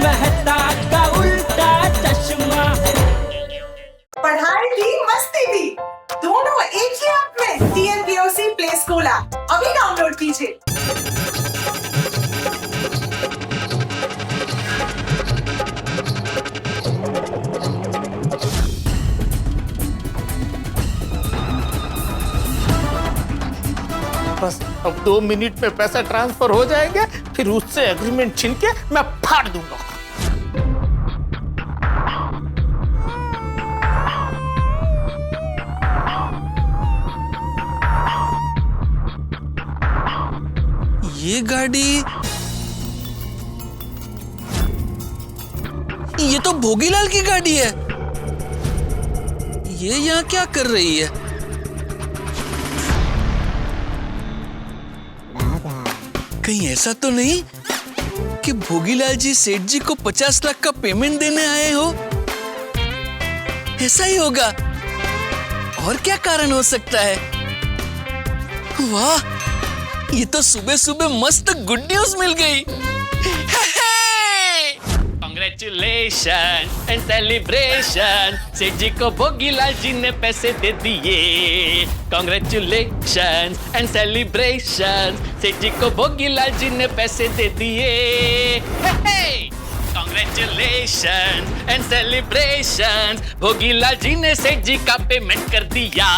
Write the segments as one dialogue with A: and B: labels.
A: मेहता का उल्टा चश्मा।
B: पढ़ाई भी मस्ती भी दोनों एक ही ऐप में। TNPOC प्ले स्कूल ऐप अभी डाउनलोड कीजिए।
C: बस अब 2 मिनट में पैसा ट्रांसफर हो जाएंगे, फिर उससे एग्रीमेंट छीन के मैं फाड़ दूंगा।
D: ये गाड़ी, ये तो भोगीलाल की गाड़ी है। ये यहाँ क्या कर रही है? कहीं ऐसा तो नहीं कि भोगीलाल जी सेठ जी को 50 लाख का पेमेंट देने आए हो? ऐसा ही होगा। और क्या कारण हो सकता है? वाह, ये तो सुबह सुबह मस्त गुड न्यूज मिल गई।
A: Congratulations and celebration, सेठ जी को भोगीलाल जी ने पैसे दे दिए। Congratulations and celebration, सेठ जी को भोगीलाल जी ने पैसे दे दिए। Congratulations and celebrations, भोगीलाल जी ने सेठ जी का पेमेंट कर दिया।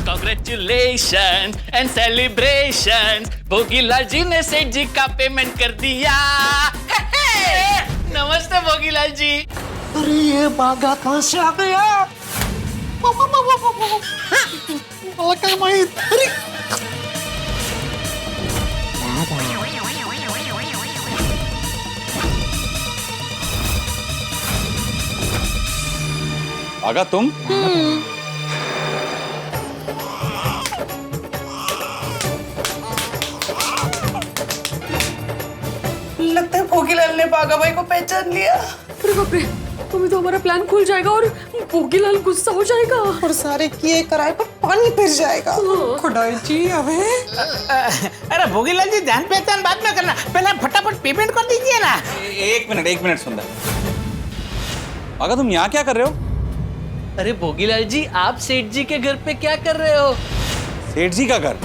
A: Congratulations and celebrations, भोगीलाल जी ने सेठ जी का पेमेंट कर दिया। नमस्ते भोगीलाल जी।
C: अरे ये बागा कहाँ से आ गया? मला काय माहित? अरे
E: आगा तुम?
B: लगता है भोगीलाल ने बागा भाई को पहचान लिया।
F: अरे बाप रे, तुम्हें तो हमारा प्लान खुल जाएगा और भोगीलाल गुस्सा हो जाएगा
B: और सारे किए कराए पर पानी फिर जाएगा। खुदाई जी अबे।
C: अरे भोगीलाल जी, ध्यान पहचान बाद में करना, पहले फटाफट पेमेंट कर दीजिए ना।
E: एक मिनट सुंदर। आगा तुम यहाँ क्या कर रहे हो?
A: अरे भोगीलाल जी, आप सेठ जी के घर पे क्या कर रहे हो?
E: सेठ जी का घर?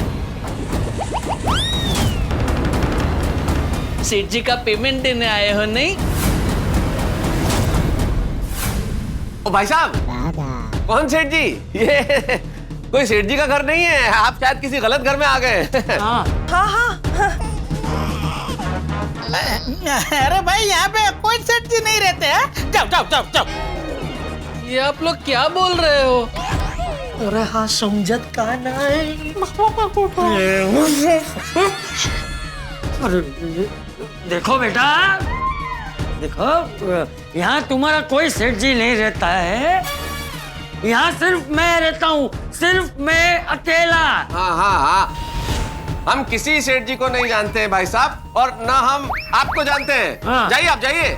A: सेठ जी का पेमेंट देने आए हो नहीं?
G: ओ भाई साहब, कौन सेठ जी? ये कोई सेठ जी का घर नहीं है, आप शायद किसी गलत घर में आ गए।
C: अरे भाई, यहाँ पे कोई सेठ जी नहीं रहते हैं। जाओ जाओ जाओ जाओ।
A: ये आप लोग क्या बोल रहे हो?
C: अरे हाँ, समझत का नहीं।
H: अरे देखो बेटा, देखो, यहाँ तुम्हारा कोई सेठ जी नहीं रहता है। यहाँ सिर्फ मैं रहता हूँ, सिर्फ मैं अकेला।
G: हाँ, हम किसी सेठ जी को नहीं जानते हैं भाई साहब, और ना हम आपको जानते हैं।
H: हाँ।
G: जाइए, आप जाइए।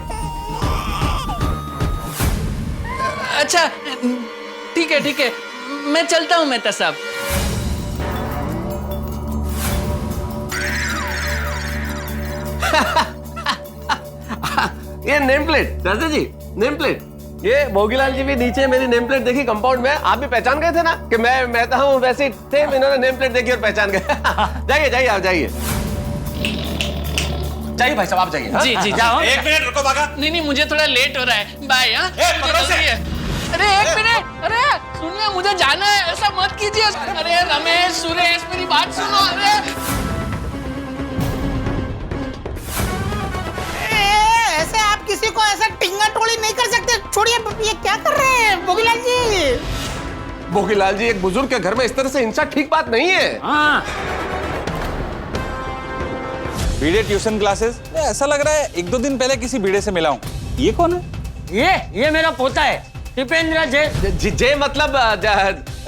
A: अच्छा, ठीक है, मैं चलता हूँ मेहता साहब।
G: ये नेम प्लेट, चाचा जी, नेम प्लेट। ये भोगीलाल जी भी नीचे मेरी नेम प्लेट देखी कंपाउंड में। आप भी पहचान गए थे ना कि मैं मेहता हूँ, वैसे ही थे। इन्होंने नेम प्लेट देखी और पहचान गए। जाइए, आप जाइए भाई साहब, आप जाइए।
A: जी जाओ।
E: एक मिनट रुको बागा।
A: नहीं, मुझे थोड़ा लेट हो रहा है। बाय। अरे एक मिनट, अरे सुनिए, मुझे जाना है, ऐसा मत कीजिए। अरे रमेश, सुरेश, मेरी बात सुनो। अरे
C: ऐसे आप किसी को ऐसा टिंगा टोली नहीं कर सकते। छोड़िए, ये क्या कर रहे हैं भोगीलाल जी?
G: भोगीलाल जी, एक बुजुर्ग के घर में इस तरह से हिंसा ठीक बात नहीं है।
H: हाँ,
E: बीड़े ट्यूशन क्लासेस? ऐसा लग रहा है 1-2 दिन पहले किसी बीड़े से मिला हूँ। ये कौन है?
H: ये मेरा पोता है, टिपेंद्र
G: जय मतलब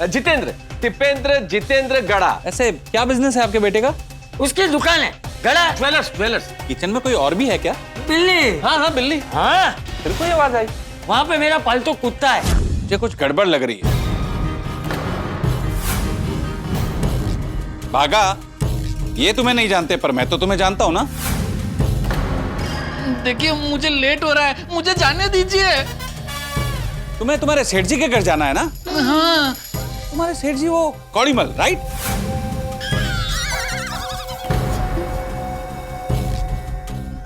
G: जितेंद्र, टिपेंद्र जितेंद्र गड़ा।
E: ऐसे क्या बिजनेस है आपके बेटे का?
H: उसकी दुकान है, गड़ा
G: ज्वेलर्स।
E: किचन में कोई और भी है क्या?
H: बिल्ली।
G: हाँ, बिल्ली।
H: हाँ,
E: फिर कोई आवाज आई?
H: वहाँ पे मेरा पालतू कुत्ता है।
E: मुझे कुछ गड़बड़ लग रही है। भागा, ये तुम्हें नहीं जानते पर मैं तो तुम्हें जानता हूं ना।
A: देखिए मुझे लेट हो रहा है, मुझे जाने दीजिए।
E: तुम्हें तुम्हारे सेठ जी के घर जाना है ना?
A: हाँ
E: तुम्हारे सेठ जी वो कौड़ीमल, राइट?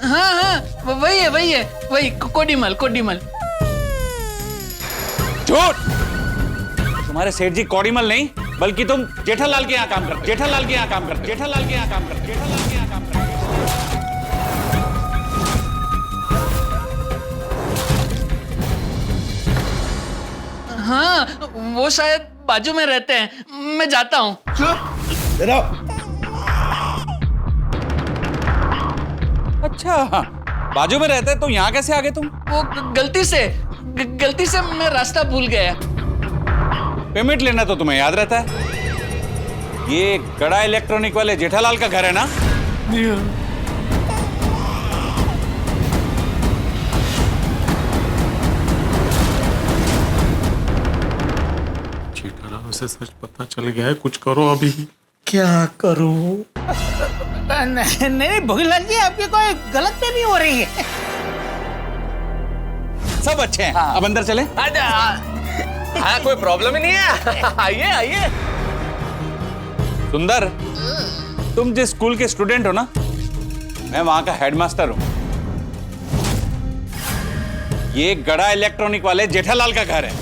A: हाँ, वही है वही कोडीमल।
E: झूठ! तुम्हारे सेठ जी कौड़ीमल नहीं, बल्कि तुम जेठालाल के यहाँ काम करते। जेठालाल के यहाँ काम करते।
A: हाँ, वो शायद बाजू में रहते हैं, मैं जाता हूँ।
E: अच्छा, बाजू में रहते तो यहाँ कैसे आ गए तुम?
A: वो गलती से मैं रास्ता भूल गया।
E: पेमेंट लेना तो तुम्हें याद रहता है। ये गड़ा इलेक्ट्रॉनिक वाले जेठालाल का घर है ना?
C: जेठालाल से सच पता चल गया है, कुछ करो अभी। क्या करूं? नहीं भोगीलाल जी, आपकी कोई गलतफहमी हो रही है।
E: सब अच्छे हैं। अब अंदर चले।
G: हाँ, कोई प्रॉब्लम ही नहीं है। आइए।
E: सुंदर, तुम जिस स्कूल के स्टूडेंट हो ना, मैं वहां का हेडमास्टर हूं। ये गड़ा इलेक्ट्रॉनिक वाले जेठालाल का घर है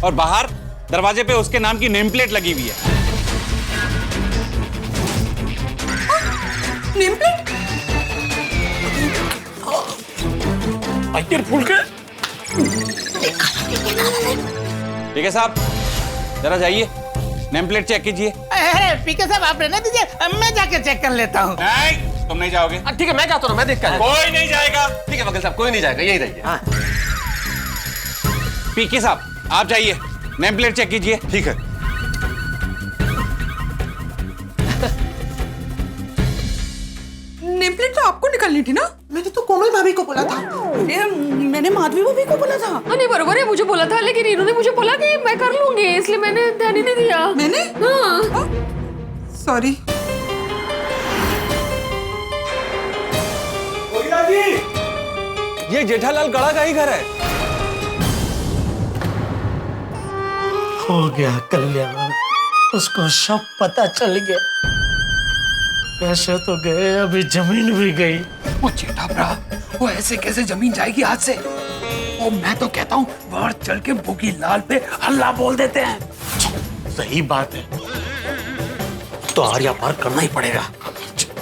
E: और बाहर दरवाजे पे उसके नाम की नेम प्लेट लगी हुई है।
F: Name plate?
C: फूल के
E: ठीक है साहब, जरा जाइए, नेम प्लेट चेक कीजिए।
C: पीके साहब आप रहने दीजिए, मैं जाके चेक कर लेता हूँ।
E: नहीं, तुम नहीं जाओगे।
G: ठीक है, मैं जाता हूँ, मैं देख कर।
E: कोई नहीं जाएगा।
G: ठीक है वकील साहब, कोई नहीं जाएगा, यही रहिए।
E: पीके साहब आप जाइए, नेम प्लेट चेक कीजिए।
G: ठीक है।
F: नेम प्लेट तो आपको निकालनी थी ना?
B: मैंने तो कोमल भाभी को बोला था।
F: मैंने माधवी भाभी को बोला था। नहीं बरोबर है, मुझे बोला था, लेकिन इन्होंने मुझे बोला कि मैं कर लूंगी, इसलिए मैंने ध्यान ही नहीं दिया। मैंने? हाँ।
B: सॉरी।
E: ये जेठालाल गड़ा का ही घर है।
C: हो गया कल्याण, उसको सब पता चल गया। पैसे तो गए, अभी जमीन भी गई।
I: वो जेठा भरा, वो ऐसे कैसे जमीन जाएगी हाथ से? वो मैं तो कहता हूँ बाहर चल के भोगीलाल पे हल्ला बोल देते हैं।
C: सही बात है, तो आर्या पार करना ही पड़ेगा।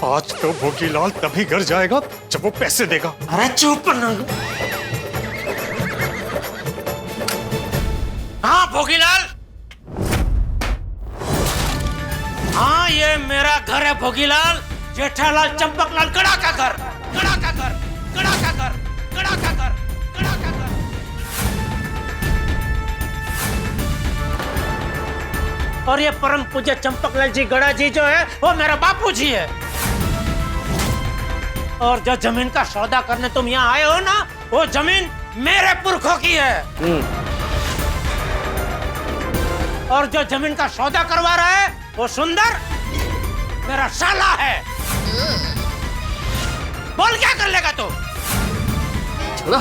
C: आज तो भोगीलाल तभी घर जाएगा जब वो पैसे देगा। अरे चुप ना।
H: हाँ भोगीलाल, हाँ ये मेरा घर है भोगीलाल, जेठालाल चंपकलाल गड़ा का घर। और ये परम पूज्य चंपकलाल जी गड़ा जी जो है वो मेरा बापू जी है। और जो जमीन का सौदा करने तुम यहाँ आए हो ना, वो जमीन मेरे पुरखों की है। और जो जमीन का सौदा करवा रहा है वो सुंदर मेरा साला है। बोल क्या कर लेगा तू?
G: चलो।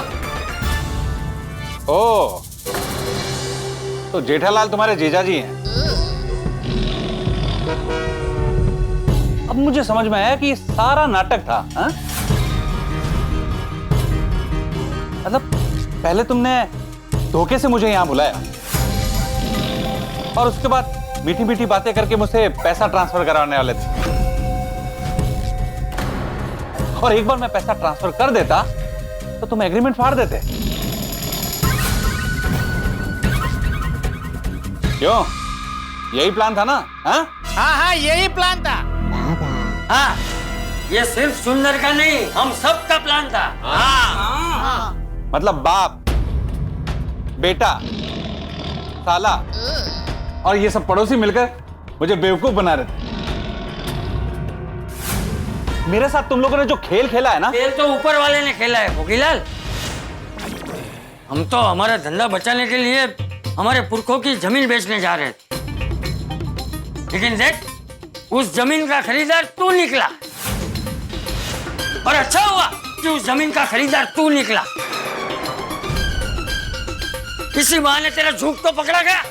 E: ओ, तो जेठालाल तुम्हारे जीजा जी हैं। अब मुझे समझ में आया कि ये सारा नाटक था। हा? मतलब पहले तुमने धोखे से मुझे यहां बुलाया और उसके बाद मीठी मीठी बातें करके मुझसे पैसा ट्रांसफर कराने वाले थे। और एक बार मैं पैसा ट्रांसफर कर देता तो तुम एग्रीमेंट फाड़ देते। क्यों, यही प्लान था ना? हाँ
H: हाँ, यही प्लान था। हाँ, ये सिर्फ सुंदर का नहीं, हम सब का प्लान था। हाँ।
E: मतलब बाप, बेटा, साला और ये सब पड़ोसी मिलकर मुझे बेवकूफ बना रहे थे। मेरे साथ तुम लोगों ने जो खेल खेला है ना,
H: खेल तो ऊपर वाले ने खेला है भोगीलाल। हम तो हमारा धंधा बचाने के लिए हमारे पुरखों की जमीन बेचने जा रहे थे, लेकिन देख उस जमीन का खरीदार तू निकला। और अच्छा हुआ तू जमीन का खरीदार तू निकला। इसी बहाने तेरा झूठ तो पकड़ा गया।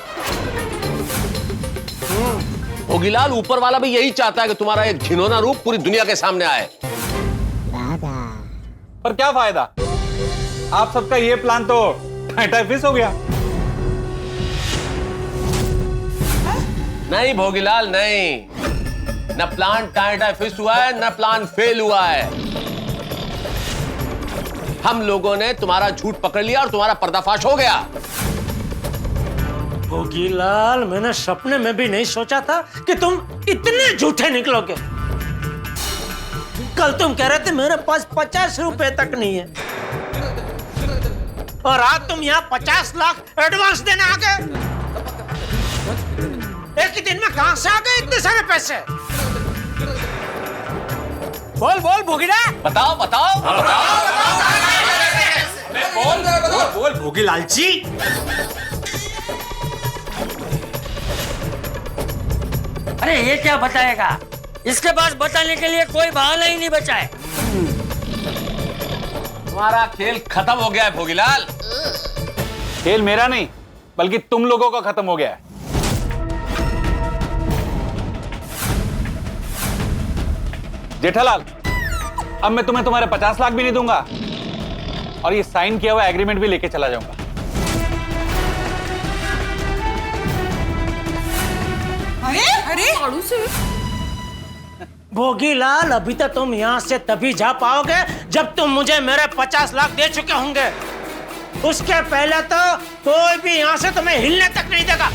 G: भोगीलाल, ऊपर वाला भी यही चाहता है कि तुम्हारा एक घिनौना रूप पूरी दुनिया के सामने आए।
E: पर क्या फायदा, आप सबका ये प्लान तो टाइफिस हो गया।
G: नहीं भोगीलाल नहीं, न प्लान टाइफिस हुआ है न प्लान फेल हुआ है। हम लोगों ने तुम्हारा झूठ पकड़ लिया और तुम्हारा पर्दाफाश हो गया।
H: भोगीलाल, मैंने सपने में भी नहीं सोचा था कि तुम इतने झूठे निकलोगे। कल तुम कह रहे थे मेरे पास 50 रुपए तक नहीं है, और आज तुम यहाँ 50 लाख एडवांस देने आ गए। एक ही दिन में कहां से आ गए इतने सारे पैसे? बोल बोल भोगीलाल,
G: बताओ बताओ
C: बोल भोगीलाल जी।
H: अरे ये क्या बताएगा? इसके पास बताने के लिए कोई बहाना ही नहीं बचा है।
G: तुम्हारा खेल खत्म हो गया है भोगीलाल।
E: खेल मेरा नहीं बल्कि तुम लोगों का खत्म हो गया है। जेठालाल, अब मैं तुम्हें तुम्हारे 50 लाख भी नहीं दूंगा और ये साइन किया हुआ एग्रीमेंट भी लेके चला जाऊंगा।
F: अरे
H: भोगीलाल, अभी तक तुम यहाँ से तभी जा पाओगे जब तुम मुझे मेरे 50 लाख दे चुके होंगे। उसके पहले तो कोई भी यहाँ से तुम्हें हिलने तक नहीं देगा।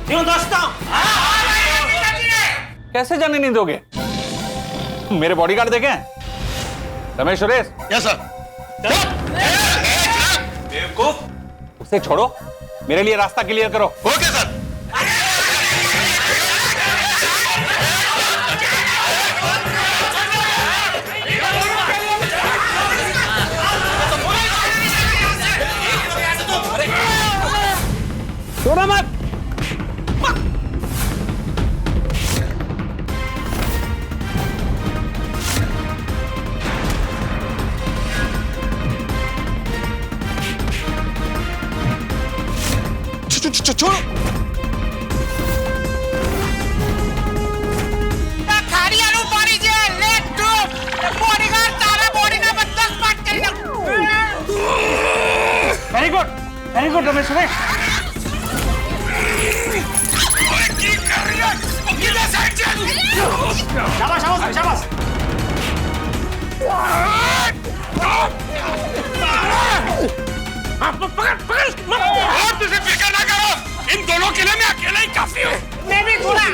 H: क्यों दोस्तों?
E: कैसे जाने नहीं दोगे? मेरे बॉडीगार्ड देखें, रमेश सुरेश।
C: Yes sir.
E: बेवकूफ, उसे छोड़ो, मेरे लिए रास्ता क्लियर करो।
C: Okay sir.
E: छोड़ो मत।
C: छोड़ो।
E: Very good Ramesh Suresh. शाबाश शाबाश शाबाश।
C: और तुझे फिक्र ना करो, इन दोनों के लिए मैं अकेला ही काफी हूँ।
H: मैं भी थोड़ा।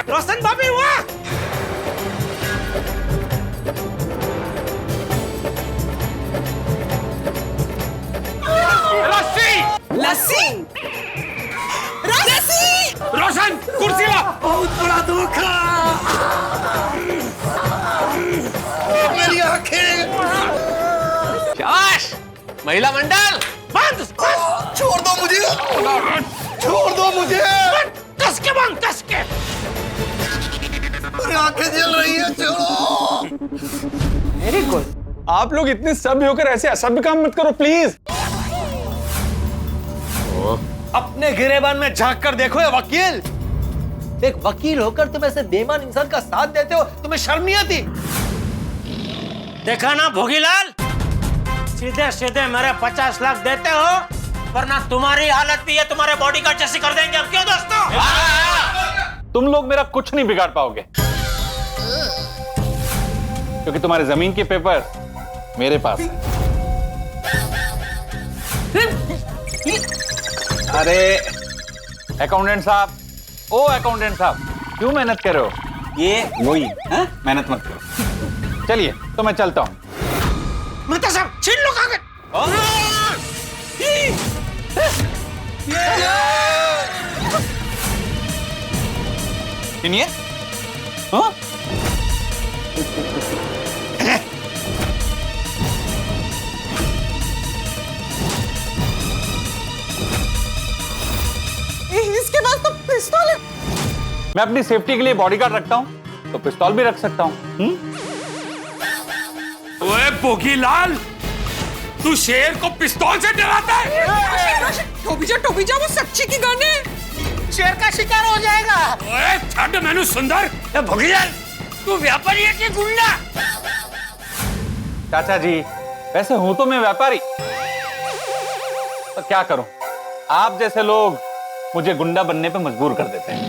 H: रोशन भाभी, वाह!
F: लस्सी लस्सी।
C: रोशन, कुर्सी ला।
H: बहुत बड़ा धोखा।
C: मेरी आंखें।
G: शाबाश महिला मंडल।
H: बंद।
C: छोड़ दो मुझे, छोड़ दो मुझे।
H: कस के बंद, कस के।
C: मेरी आंखें जल रही है, छोड़ो।
E: Very good. आप लोग इतने सभ्य होकर ऐसे असभ्य काम मत करो प्लीज।
C: अपने गिरेबान में झांक कर देखो ये वकील। एक वकील होकर तुम ऐसे बेईमान इंसान का साथ देते हो, तुम्हें शर्म नहीं आती?
H: देखा ना भोगीलाल, सीधे सीधे मेरे 50 लाख देते हो, वरना तुम्हारी हालत भी है तुम्हारे बॉडीगार्ड जैसी कर देंगे। अब क्यों दोस्तों?
E: तुम लोग मेरा कुछ नहीं बिगाड़ पाओगे क्योंकि तुम्हारे जमीन के पेपर मेरे पास है। अरे अकाउंटेंट साहब, ओ अकाउंटेंट साहब, क्यों मेहनत कर रहे हो? ये वही है, मेहनत मत करो। चलिए तो मैं चलता हूँ।
H: मेहता साहब, छीन लो कागज।
E: इन्हीं है? हाँ?
F: इसके पास तो पिस्तौल है।
E: मैं अपनी सेफ्टी के लिए बॉडीगार्ड रखता हूँ तो पिस्तौल भी रख सकता हूँ।
I: ओए भोगीलाल, तू शेर को पिस्तौल से डराता है?
F: टोपी जा वो सच्ची की गन है। शेर का शिकार हो जाएगा।
I: ओए छड़ मैनू सुंदर।
H: भोगीलाल तू व्यापारी है कि गुंडा?
E: चाचा जी, वैसे हूं तो मैं व्यापारी, तो क्या करूं, आप जैसे लोग मुझे गुंडा बनने पे मजबूर कर देते हैं।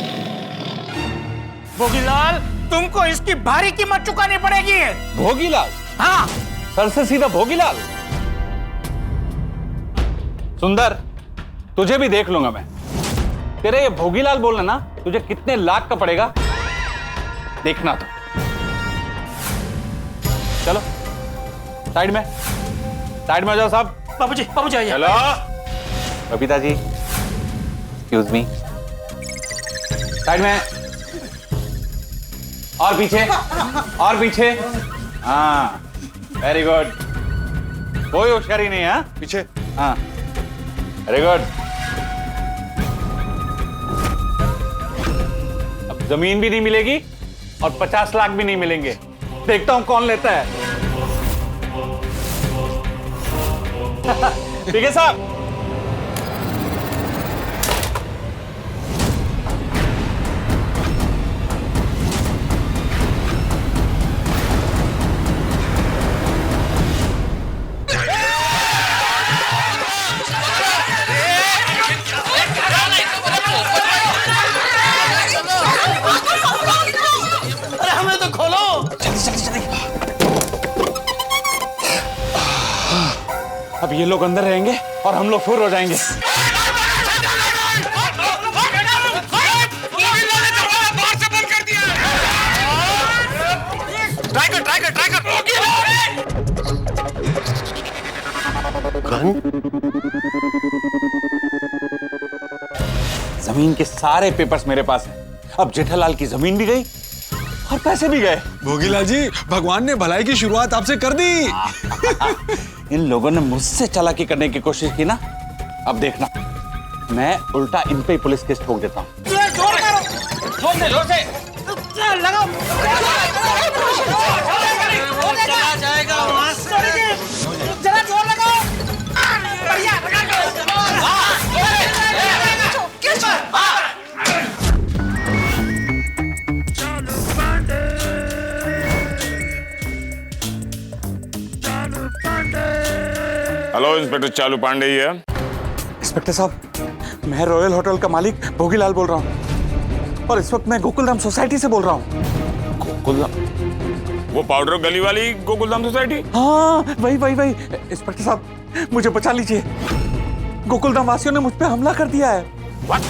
H: भोगीलाल तुमको इसकी भारी कीमत चुकानी पड़ेगी।
E: भोगीलाल?
H: हाँ।
E: सर से सीधा भोगीलाल? सुंदर, तुझे भी देख लूंगा मैं। तेरे ये भोगीलाल बोलना ना तुझे कितने लाख का पड़ेगा देखना तो। चलो साइड में हो जाओ साहब।
H: बाबूजी आइए।
E: चलो Babita ji, excuse me, side में और पीछे। हाँ वेरी गुड, कोई होशियारी नहीं है। पीछे, हाँ वेरी गुड। अब जमीन भी नहीं मिलेगी और 50 लाख भी नहीं मिलेंगे। देखता हूं कौन लेता है। ठीक है साहब। अब ये लोग अंदर रहेंगे और हम लोग फुर हो जाएंगे। जमीन के सारे पेपर्स मेरे पास हैं। अब जेठालाल की जमीन भी गई और पैसे भी गए।
D: भोगीलाल जी, भगवान ने भलाई की शुरुआत आपसे कर दी।
E: इन लोगों ने मुझसे चालाकी करने की कोशिश की ना, अब देखना मैं उल्टा इन पे पुलिस केस ठोक देता हूँ।
H: जोर से लगाओ। चला जाएगा वहां से। जरा जोर लगाओ। बढ़िया।
J: हेलो, इंस्पेक्टर चालू पांडे ही है।
E: इंस्पेक्टर साहब, मैं रॉयल होटल का मालिक भोगीलाल बोल रहा हूँ और इस वक्त मैं गोकुलधाम सोसाइटी से बोल रहा हूँ।
J: गोकुलधाम? वो पाउडर गली वाली गोकुलधाम सोसाइटी?
E: हाँ वही। इंस्पेक्टर साहब मुझे बचा लीजिए, गोकुलधाम वासियों ने मुझ पे हमला कर दिया है।
J: What?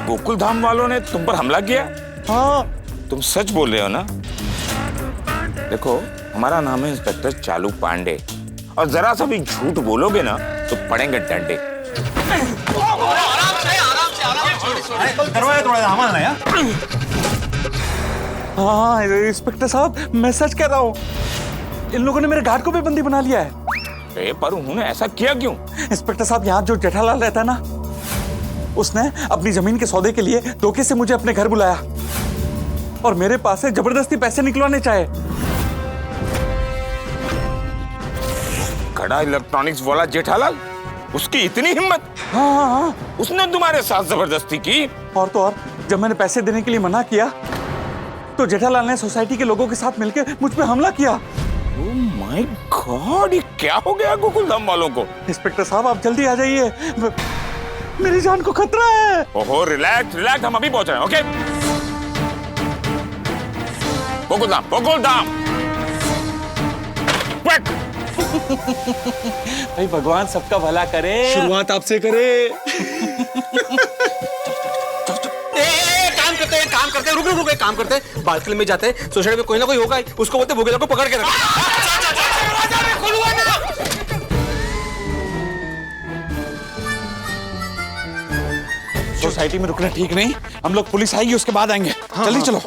J: गोकुलधाम वालों ने तुम पर हमला किया?
E: हाँ।
J: तुम सच बोल रहे हो ना? देखो, हमारा नाम है इंस्पेक्टर चालू पांडे और जरा सा भी झूठ बोलोगे ना तो पड़ेंगे डंडे।
E: हाँ इंस्पेक्टर साहब, मैं सच कह रहा हूँ, इन लोगों ने मेरे गार्ड को भी बंदी बना लिया है।
J: पर उन्होंने ऐसा किया क्यों?
E: इंस्पेक्टर साहब, यहाँ जो जेठालाल रहता है ना, उसने अपनी जमीन के सौदे के लिए धोखे से मुझे अपने घर बुलाया और मेरे पास से जबरदस्ती पैसे निकलवाने चाहे।
J: खड़ा इलेक्ट्रॉनिक्स वाला जेठालाल, उसकी इतनी हिम्मत?
E: हाँ।
J: उसने तुम्हारे साथ जबरदस्ती की?
E: और तो और, जब मैंने पैसे देने के लिए मना किया तो जेठालाल ने सोसाइटी के लोगों के साथ मिलकर मुझ पे हमला किया।
J: ओह माय गॉड, ये क्या हो गया गोकुलधाम वालों को?
E: इंस्पेक्टर साहब आप जल्दी आ जाइए, मेरी जान को खतरा है।
J: ओहो रिलैक्स, हम अभी पहुंच रहे हैं। ओके, गोकुलधाम
E: भाई भगवान सबका भला करे।
D: शुरुआत आपसे करे।
G: काम करते हैं, रुक एक काम करते हैं, बालकनी में जाते हैं, सोसाइटी में कोई ना कोई होगा, उसको बोलते भोगीलाल को पकड़ के रख।
E: सोसाइटी में रुकना ठीक नहीं, हम लोग पुलिस आएगी उसके बाद आएंगे। जल्दी चलो।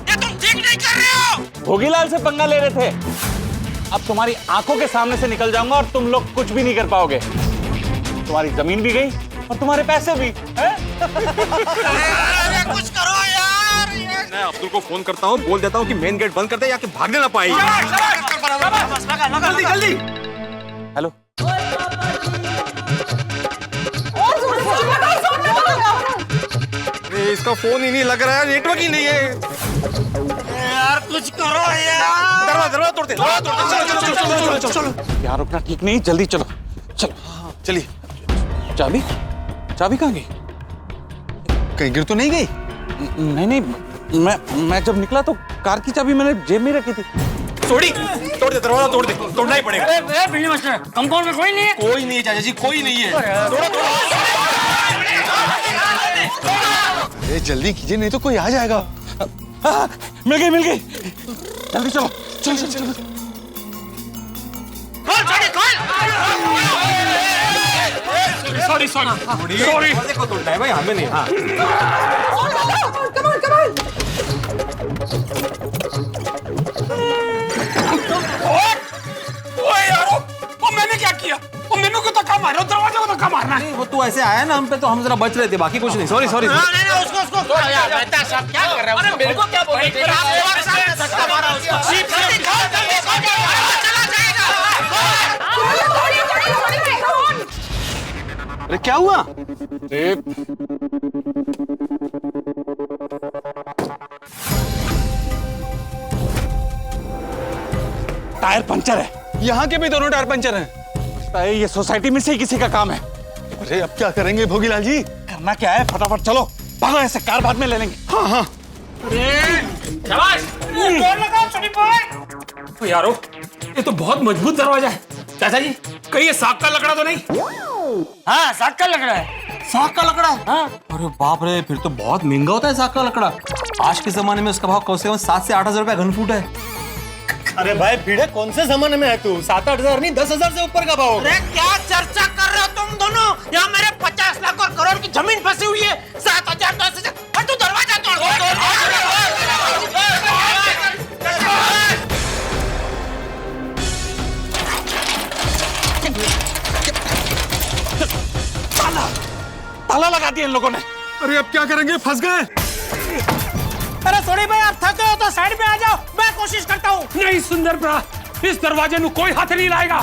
J: ये तुम ठीक नहीं कर रहे हो।
E: भोगीलाल से पंगा ले रहे थे, अब तुम्हारी आंखों के सामने से निकल जाऊंगा और तुम लोग कुछ भी नहीं कर पाओगे। तुम्हारी जमीन भी गई और तुम्हारे पैसे भी।
J: अरे कुछ करो यार।
C: मैं अब्दुल को फोन करता हूँ, बोल देता हूँ कि मेन गेट बंद कर दे या कि भागने ना पाए।
G: जल्दी जल्दी।
E: हेलो,
C: इसका फोन ही नहीं लग रहा है, नेटवर्क ही नहीं है।
J: यार कुछ करो यार।
C: दरवाजा तोड़ते, चलो।
E: यहाँ रुकना ठीक नहीं, जल्दी चलो। चलो
C: चलिए।
E: चाबी चाबी कहाँ गई?
C: कहीं गिर तो नहीं गई?
E: नहीं, मैं जब निकला तो कार की चाबी मैंने जेब में रखी थी।
C: तोड़ दे, दरवाजा तोड़ दे, तोड़ना ही पड़ेगा।
H: बिल्ली मास्टर, कंपाउंड में कोई नहीं है?
C: कोई नहीं है चाचा जी, कोई नहीं है। अरे जल्दी कीजिए, नहीं तो कोई आ जाएगा।
E: मिल गई। जल्दी चलो। चलो।
C: सॉरी। देखो तोड़ना है भाई, हमें नहीं। हाँ।
I: मैंने क्या किया? मैंने को धक्का मारा, दरवाजे को धक्का मारना है।
G: वो तू ऐसे आया ना हम पे, तो हम जरा बच रहे थे, बाकी कुछ नहीं। सॉरी।
J: उसको यार, मेहता साहब क्या कर रहे हो? अरे मेरे को क्या बोल रहे हो? धक्का मारा उसको।
G: अरे क्या हुआ?
E: टायर पंचर है।
C: यहाँ के भी दोनों टायर पंचर हैं।
E: लगता है ये सोसाइटी में से ही किसी का काम है।
C: अरे अब क्या करेंगे भोगीलाल जी?
E: करना क्या है, फटाफट चलो, भागो, ऐसे कार बाद में ले लेंगे।
C: हाँ।
I: तो यारो, ये तो बहुत मजबूत दरवाजा है। चाचा जी, कहीं ये साग का लकड़ा तो नहीं?
H: हाँ, साग का लकड़ा है।
G: साग का लकड़ा?
H: हाँ।
G: अरे बाप रे, फिर तो बहुत महंगा होता है साग का लकड़ा। आज के जमाने में उसका भाव कम से कम 7 से 8 हजार रुपया घन फुट है।
C: अरे भाई भीड़े, कौन से जमाने में है तू? 7-8 हजार नहीं, 10 हजार से ऊपर का भाव।
J: अरे क्या चर्चा कर रहे हो तुम दोनों? यहाँ मेरे 50 लाख और करोड़ की जमीन फंसी हुई है। 7,000 10,000 और तू दरवाजा तोड़।
E: ताला लगा दिया इन लोगों ने।
C: अरे अब क्या करेंगे, फंस गए।
J: अरे सोनी भाई, आप थके हो तो साइड में आ जाओ, मैं कोशिश करता हूँ।
I: नहीं सुंदर बड़ा, इस दरवाजे में कोई हाथ नहीं लाएगा।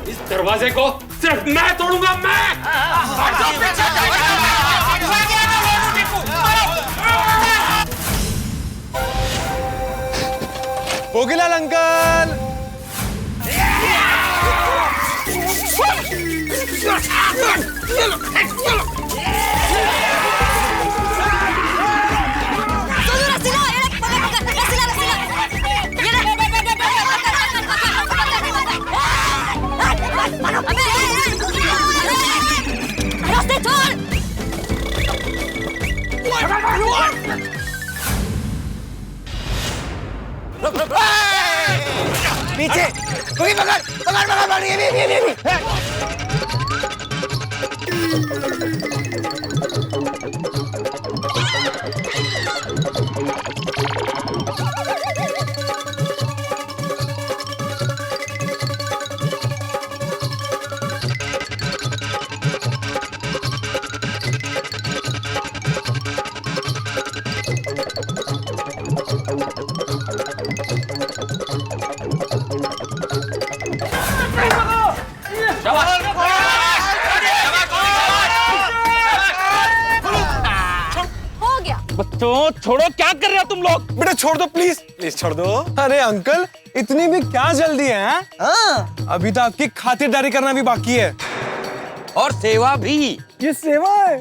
I: इस दरवाजे को सिर्फ मैं तोड़ूंगा, मैं।
C: भोगीलाल अंकल।
J: पीछे कोई पकड़ ये
E: बच्चों छोड़ो, क्या कर रहे हो तुम लोग?
C: बेटा छोड़ दो, प्लीज छोड़ दो। अरे अंकल, इतनी भी क्या जल्दी है? हाँ? अभी तो आपकी खातिरदारी करना भी बाकी है,
J: और सेवा भी।
C: ये सेवा है।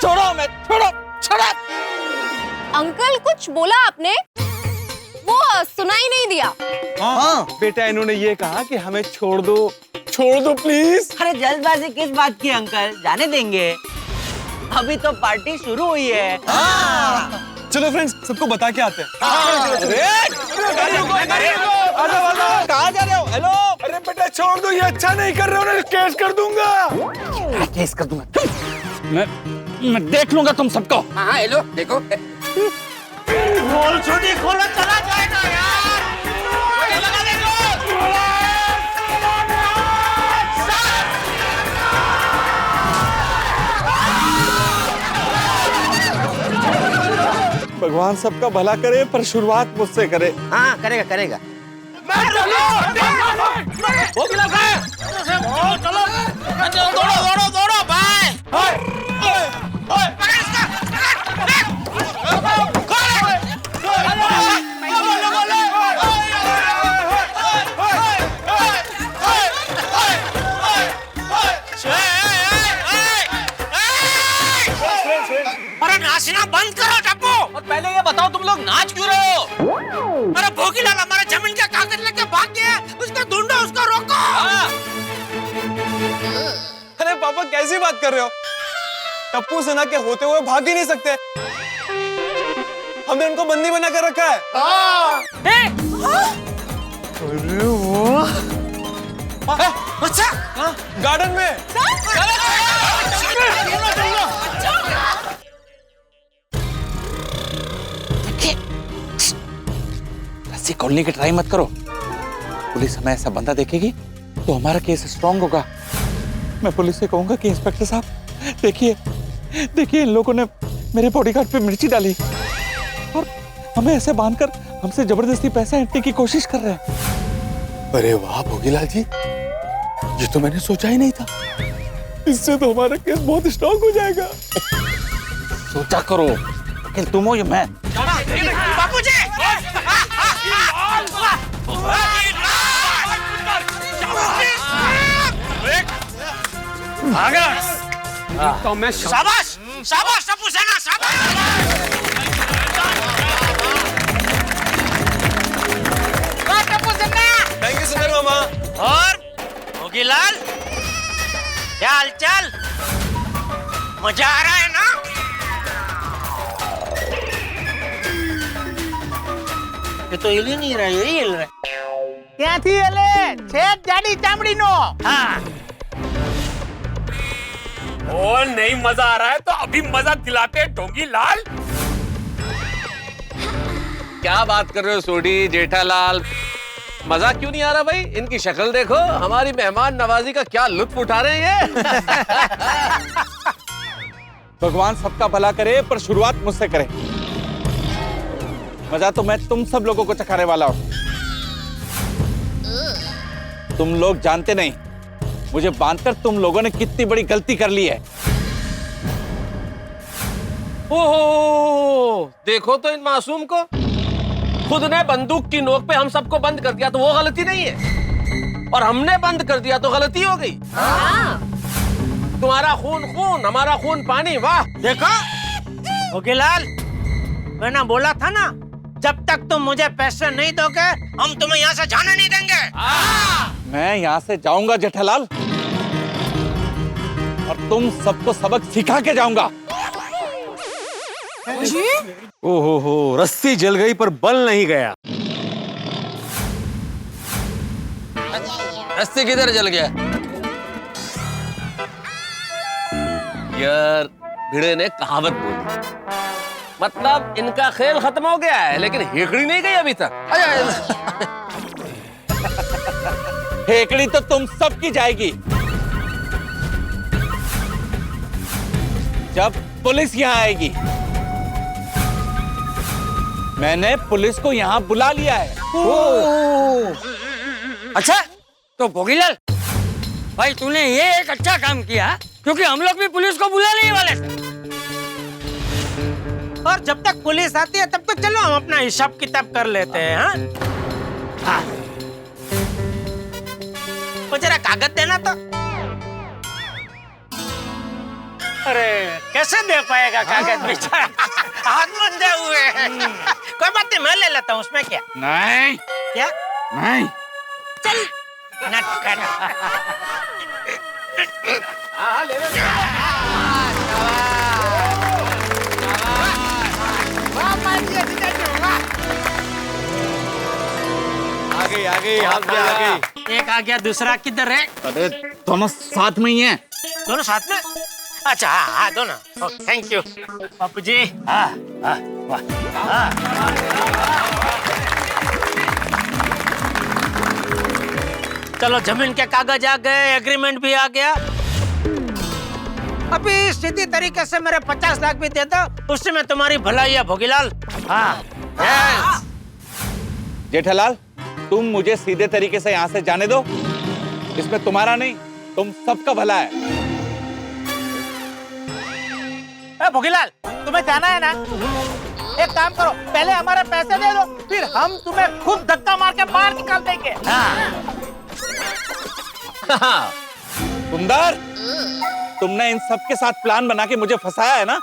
E: छोड़ो, मैं छोड़ो।
F: अंकल, कुछ बोला आपने? वो सुनाई नहीं दिया।
C: हाँ बेटा, इन्होंने ये कहा कि हमें छोड़ दो प्लीज।
K: अरे जल्दबाजी किस बात की अंकल, जाने देंगे, अभी तो पार्टी शुरू हुई है।
C: चलो फ्रेंड्स, सबको बता के आते हैं।
E: कहाँ जा रहे हो? हेलो,
C: अरे बेटा छोड़ दो, ये अच्छा नहीं कर रहे हो ना, केस कर दूंगा।
E: केस कर दूंगा। मैं देख लूंगा तुम सबको।
I: हाँ हेलो देखो।
H: खोल छोटी खोलो, चला जाएगा यार। लगा दे
E: भगवान सबका भला करे, पर शुरुआत मुझसे करे।
K: हाँ करेगा करेगा।
H: दौड़ो भाई। अरे नाचना बंद करो टप्पू। और पहले ये बताओ तुम लोग नाच क्यों रहे हो? अरे भोगीलाल हमारे जमीन का कागज लेके भाग गया, उसको ढूंढो, उसको रोको।
C: अरे पापा कैसी बात कर रहे हो? टप्पू सेना के होते हुए भाग ही नहीं सकते। हमने उनको बंदी बना कर रखा है। अरे वो
H: अच्छा
C: गार्डन में।
E: रस्सी खोलने की ट्राई मत करो। पुलिस हमें ऐसा बंदा देखेगी तो हमारा केस स्ट्रांग होगा। मैं पुलिस से कहूंगा कि इंस्पेक्टर साहब देखिए इन लोगों ने मेरे बॉडीगार्ड पे मिर्ची डाली और हमें ऐसे बांधकर हमसे जबरदस्ती पैसा ऐंठने की कोशिश कर रहे हैं।
C: अरे वाह भोगीलाल जी, ये तो मैंने सोचा ही नहीं था। इससे तो हमारा केस बहुत स्ट्रांग हो जाएगा।
E: सोचा करो, लेकिन तुम हो या मैं?
H: बापूजी।
G: तो मैं
H: शाबाश शाबाश टप्पू सेना, शाबाश। टप्पू सेना।
C: थैंक यू सुंदर मामा।
H: और भोगीलाल क्या हालचाल? मजा आ रहा है ना? ये तो हिल ही नहीं रहा, यही हिल रहा है।
K: क्या थी एले? छेद जाडी चामड़ी नो।
H: हाँ
I: और नहीं मजा आ रहा है तो अभी मजा दिलाते हैं ढोंगी लाल।
G: क्या बात कर रहे हो सोडी जेठालाल? मजा क्यों नहीं आ रहा भाई? इनकी शक्ल देखो, हमारी मेहमान नवाजी का क्या लुत्फ उठा रहे हैं ये।
E: भगवान सबका भला करे, पर शुरुआत मुझसे करे। मजा तो मैं तुम सब लोगों को चखाने वाला हूं। तुम लोग जानते नहीं मुझे बांधकर तुम लोगों ने कितनी बड़ी गलती कर ली है।
G: ओहो, देखो तो इन मासूम को, खुद ने बंदूक की नोक पे हम सबको बंद कर दिया तो वो गलती नहीं है, और हमने बंद कर दिया तो गलती हो गई। तुम्हारा खून खून, हमारा खून पानी। वाह
H: देखो भोगीलाल, मैंने बोला था ना, जब तक तुम मुझे पैसे नहीं दोगे हम तुम्हें यहाँ से जाने नहीं देंगे।
E: मैं यहाँ से जाऊंगा जेठालाल, और तुम सबको सबक सिखा के जाऊंगा।
C: ओहो, रस्सी जल गई पर बल नहीं गया।
G: रस्सी किधर जल गया? यार भिड़े ने कहावत बोली, मतलब इनका खेल खत्म हो गया है, लेकिन हेकड़ी नहीं गई अभी तक।
E: हेकड़ी तो तुम सबकी जाएगी जब पुलिस यहाँ आएगी। मैंने पुलिस को यहाँ बुला लिया है।
H: अच्छा तो भोगीलाल भाई, तूने ये एक अच्छा काम किया, क्योंकि हम लोग भी पुलिस को बुलाने ही वाले थे। और जब तक पुलिस आती है तब तक चलो हम अपना हिसाब किताब कर लेते हैं। हाँ तो जरा कागज देना तो। अरे कैसे दे पाएगा कागज बेचारा, हाथ बंधे हुए हैं। कोई बात नहीं, मैं ले लेता हूँ, उसमें क्या।
E: नहीं
H: क्या
E: नहीं,
H: चल नटखट।
K: वाह
E: गई हाथ में आ गई।
H: एक आ गया, दूसरा किधर है?
E: अरे दोनों साथ में ही हैं।
H: दोनों साथ में? अच्छा हाँ दोनों। थैंक यू बापू जी। हाँ हाँ वाह। चलो जमीन के कागज आ गए, एग्रीमेंट भी आ गया। अभी सीधी तरीके से मेरे 50 लाख भी दे दो, उससे मैं तुम्हारी भलाई है भोगीलाल। हाँ यस।
E: जेठालाल, तुम मुझे सीधे तरीके से यहाँ से जाने दो। इसमें तुम्हारा नहीं, तुम सबका भला है।
K: भोगीलाल, तुम्हें जाना है ना? एक काम करो, पहले हमारे पैसे दे दो, फिर हम तुम्हें खुद धक्का मार के बाहर निकाल देंगे।
E: सुंदर, तुमने इन सब के साथ प्लान बना के मुझे फंसाया है ना?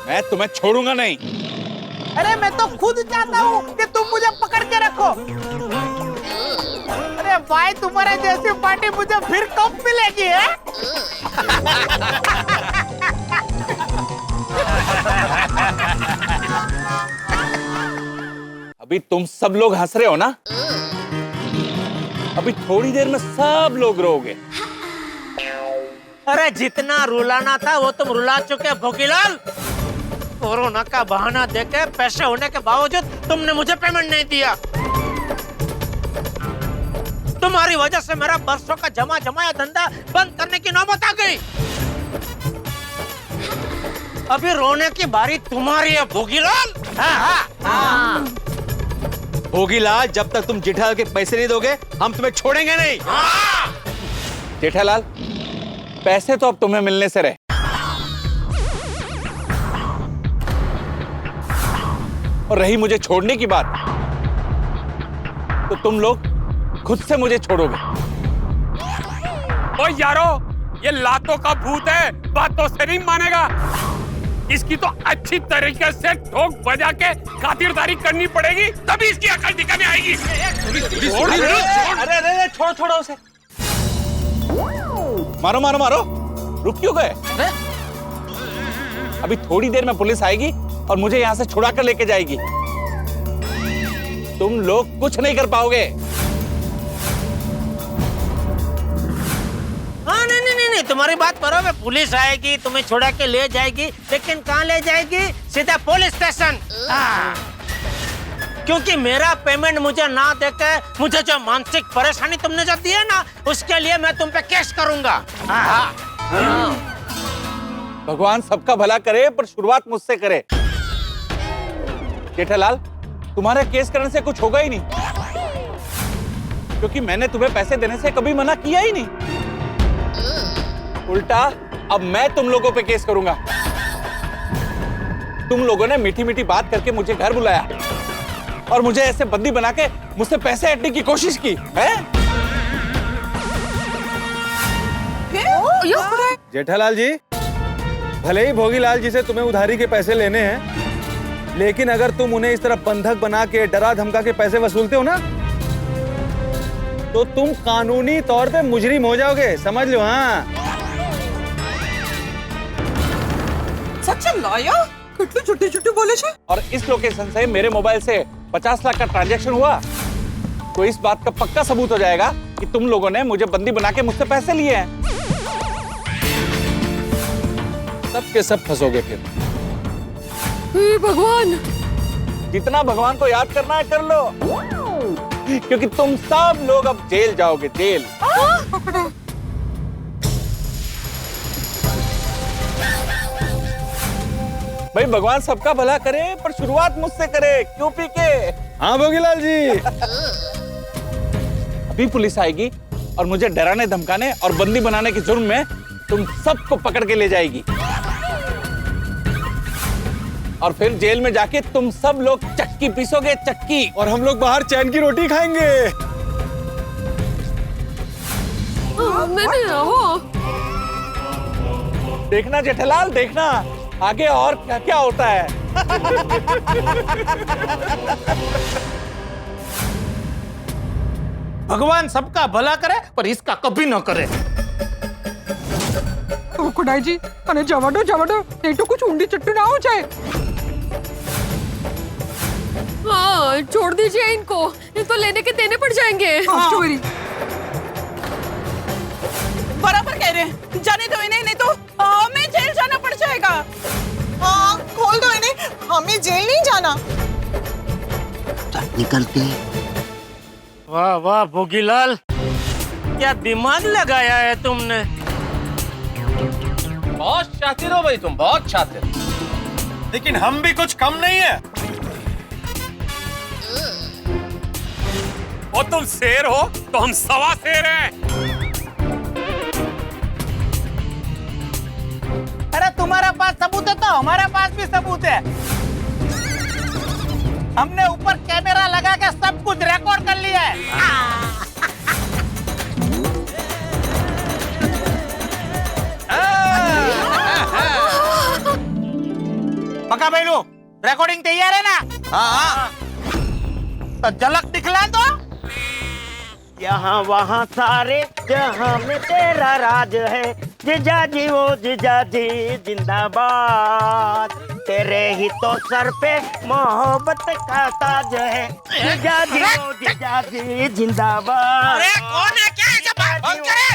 E: मैं तुम्हें छोड़ूंगा नहीं।
K: अरे मैं तो खुद चाहता हूँ कि तुम मुझे पकड़ के रखो। अरे भाई, तुम्हारे जैसी पार्टी मुझे फिर कब मिलेगी है?
E: अभी तुम सब लोग हंस रहे हो ना? अभी थोड़ी देर में सब लोग रोगे।
H: अरे जितना रुलाना था वो तुम रुला चुके भोगीलाल। कोरोना का बहाना देके पैसे होने के बावजूद तुमने मुझे पेमेंट नहीं दिया। तुम्हारी वजह से मेरा बरसों का जमा जमाया धंधा बंद करने की नौबत आ गई। अभी रोने की बारी तुम्हारी है भोगीलाल। हाँ।
E: भोगीलाल, जब तक तुम जेठालाल के पैसे नहीं दोगे हम तुम्हें छोड़ेंगे नहीं। जेठालाल, पैसे तो अब तुम्हें मिलने से रहे। और रही मुझे छोड़ने की बात, तो तुम लोग खुद से मुझे छोड़ोगे।
I: ओ यारो, ये लातों का भूत है, बातों से नहीं मानेगा। इसकी तो अच्छी तरीके से ठोक बजा के खातिरदारी करनी पड़ेगी, तभी इसकी अकल ठिकाने आएगी।
E: अरे छोड़ो उसे। मारो मारो मारो, रुक क्यों गए? अभी थोड़ी देर में पुलिस आएगी और मुझे यहाँ से छुड़ा कर लेके जाएगी। तुम लोग कुछ नहीं कर पाओगे।
H: हाँ नहीं, तुम्हारी बात बराबर। पुलिस आएगी, तुम्हें छुड़ा के ले जाएगी, लेकिन कहाँ ले जाएगी? सीधा पुलिस स्टेशन। क्योंकि मेरा पेमेंट मुझे ना देकर मुझे जो मानसिक परेशानी तुमने जो दी है ना, उसके लिए मैं तुम पे केस करूंगा।
E: भगवान सबका भला करे, पर शुरुआत मुझसे करे। जेठालाल, तुम्हारे केस करने से कुछ होगा ही नहीं, क्योंकि मैंने तुम्हें पैसे देने से कभी मना किया ही नहीं। उल्टा अब मैं तुम लोगों पे केस करूंगा। तुम लोगों ने मीठी मीठी बात करके मुझे घर बुलाया और मुझे ऐसे बंदी बना के मुझसे पैसे हटने की कोशिश की है?
L: जेठालाल जी, भले ही भोगीलाल जी से तुम्हें उधारी के पैसे लेने हैं, लेकिन अगर तुम उन्हें इस तरह बंधक बना के डरा धमका के पैसे वसूलते हो ना, तो तुम कानूनी तौर पे मुजरिम हो जाओगे, समझ लो। हाँ,
F: सच लाया? कितने छोटे छोटे बोले छे?
E: और इस लोकेशन से मेरे मोबाइल से 50 लाख का ट्रांजैक्शन हुआ, तो इस बात का पक्का सबूत हो जाएगा कि तुम लोगों ने मुझे बंदी बना के मुझसे पैसे लिए हैं।
L: सब के सब फंसोगे फिर।
F: हे भगवान!
E: जितना भगवान को याद करना है कर लो, क्योंकि तुम सब लोग अब जेल जाओगे, जेल। भाई भगवान सबका भला करे, पर शुरुआत मुझसे करे, क्यों पीके?
L: हाँ भोगीलाल जी।
E: अभी पुलिस आएगी और मुझे डराने धमकाने और बंदी बनाने के जुर्म में तुम सबको पकड़ के ले जाएगी, और फिर जेल में जाके तुम सब लोग चक्की पीसोगे, चक्की,
L: और हम लोग बाहर चैन की रोटी खाएंगे।
E: देखना जेठालाल, देखना आगे और क्या क्या होता है।
K: भगवान सबका भला करे, पर इसका कभी न करे।
F: खुदाई जी, अरे जवा दो, नहीं तो कुछ ऊंडी चट्टू ना हो जाए। हाँ, छोड़ दीजिए इनको, ये तो लेने के देने पड़ जाएंगे।
B: चोरी बराबर कह रहे हैं, जाने दो इन्हें, नहीं तो हमें जेल जाना पड़ जाएगा। हाँ खोल दो इन्हें, हमें जेल नहीं जाना।
H: निकलते। वाह वाह भोगीलाल, क्या दिमाग लगाया है तुमने।
G: बहुत शातिर हो भाई तुम, बहुत शातिर।
C: लेकिन हम भी कुछ कम नहीं है।
I: और तुम शेर हो तो हम सवा शेर हैं।
K: अरे तुम्हारे पास सबूत है तो हमारे पास भी सबूत है। हमने ऊपर कैमरा लगा के सब कुछ रिकॉर्ड कर लिया है। पक्का भाई लो, रिकॉर्डिंग तैयार है ना? हाँ। तो झलक दिखला दो।
H: यहाँ वहाँ सारे जहाँ में तेरा राज है, जीजाजी वो जीजाजी जिंदाबाद, तेरे ही तो सर पे मोहब्बत का ताज है, जीजाजी वो जीजाजी जिंदाबाद।
K: अरे कौन है, क्या है, बात बंद करे।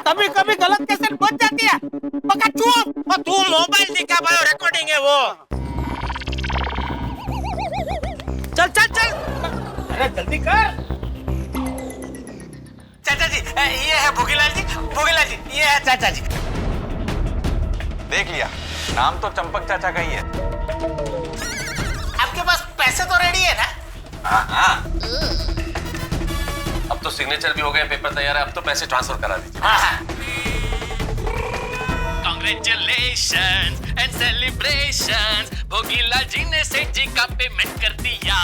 K: कभी कभी गलत कैसेट बच जाती है। पक्का चुप। और तू मोबाइल दिखा भाई, रिकॉर्डिंग है वो। चल चल चल, अरे जल्दी कर। चाचा जी ये है भोगीलाल जी, भोगीलाल जी ये है चाचा जी।
E: देख लिया, नाम तो चंपक चाचा का ही है।
K: आपके पास पैसे तो रेडी है ना?
E: हाँ।
G: अब तो सिग्नेचर भी हो गए, पेपर तैयार है, अब तो पैसे ट्रांसफर करा दीजिए।
A: Congratulations and celebrations, भोगीलाल जी ने सेठ जी का पेमेंट कर दिया।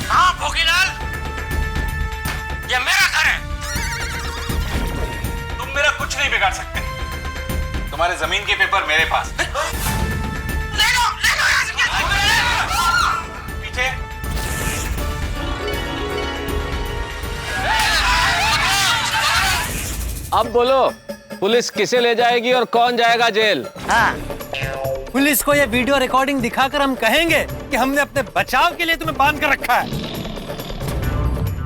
K: हाँ भोगीलाल, ये मेरा घर है।
E: तुम मेरा कुछ नहीं बिगाड़ सकते। तुम्हारे जमीन के पेपर मेरे पास।
K: ले लो यहाँ से।
E: पीछे।
G: अब बोलो, पुलिस किसे ले जाएगी और कौन जाएगा जेल?
K: हाँ। पुलिस को ये वीडियो रिकॉर्डिंग दिखाकर हम कहेंगे कि हमने अपने बचाव के लिए तुम्हें बांध कर रखा है,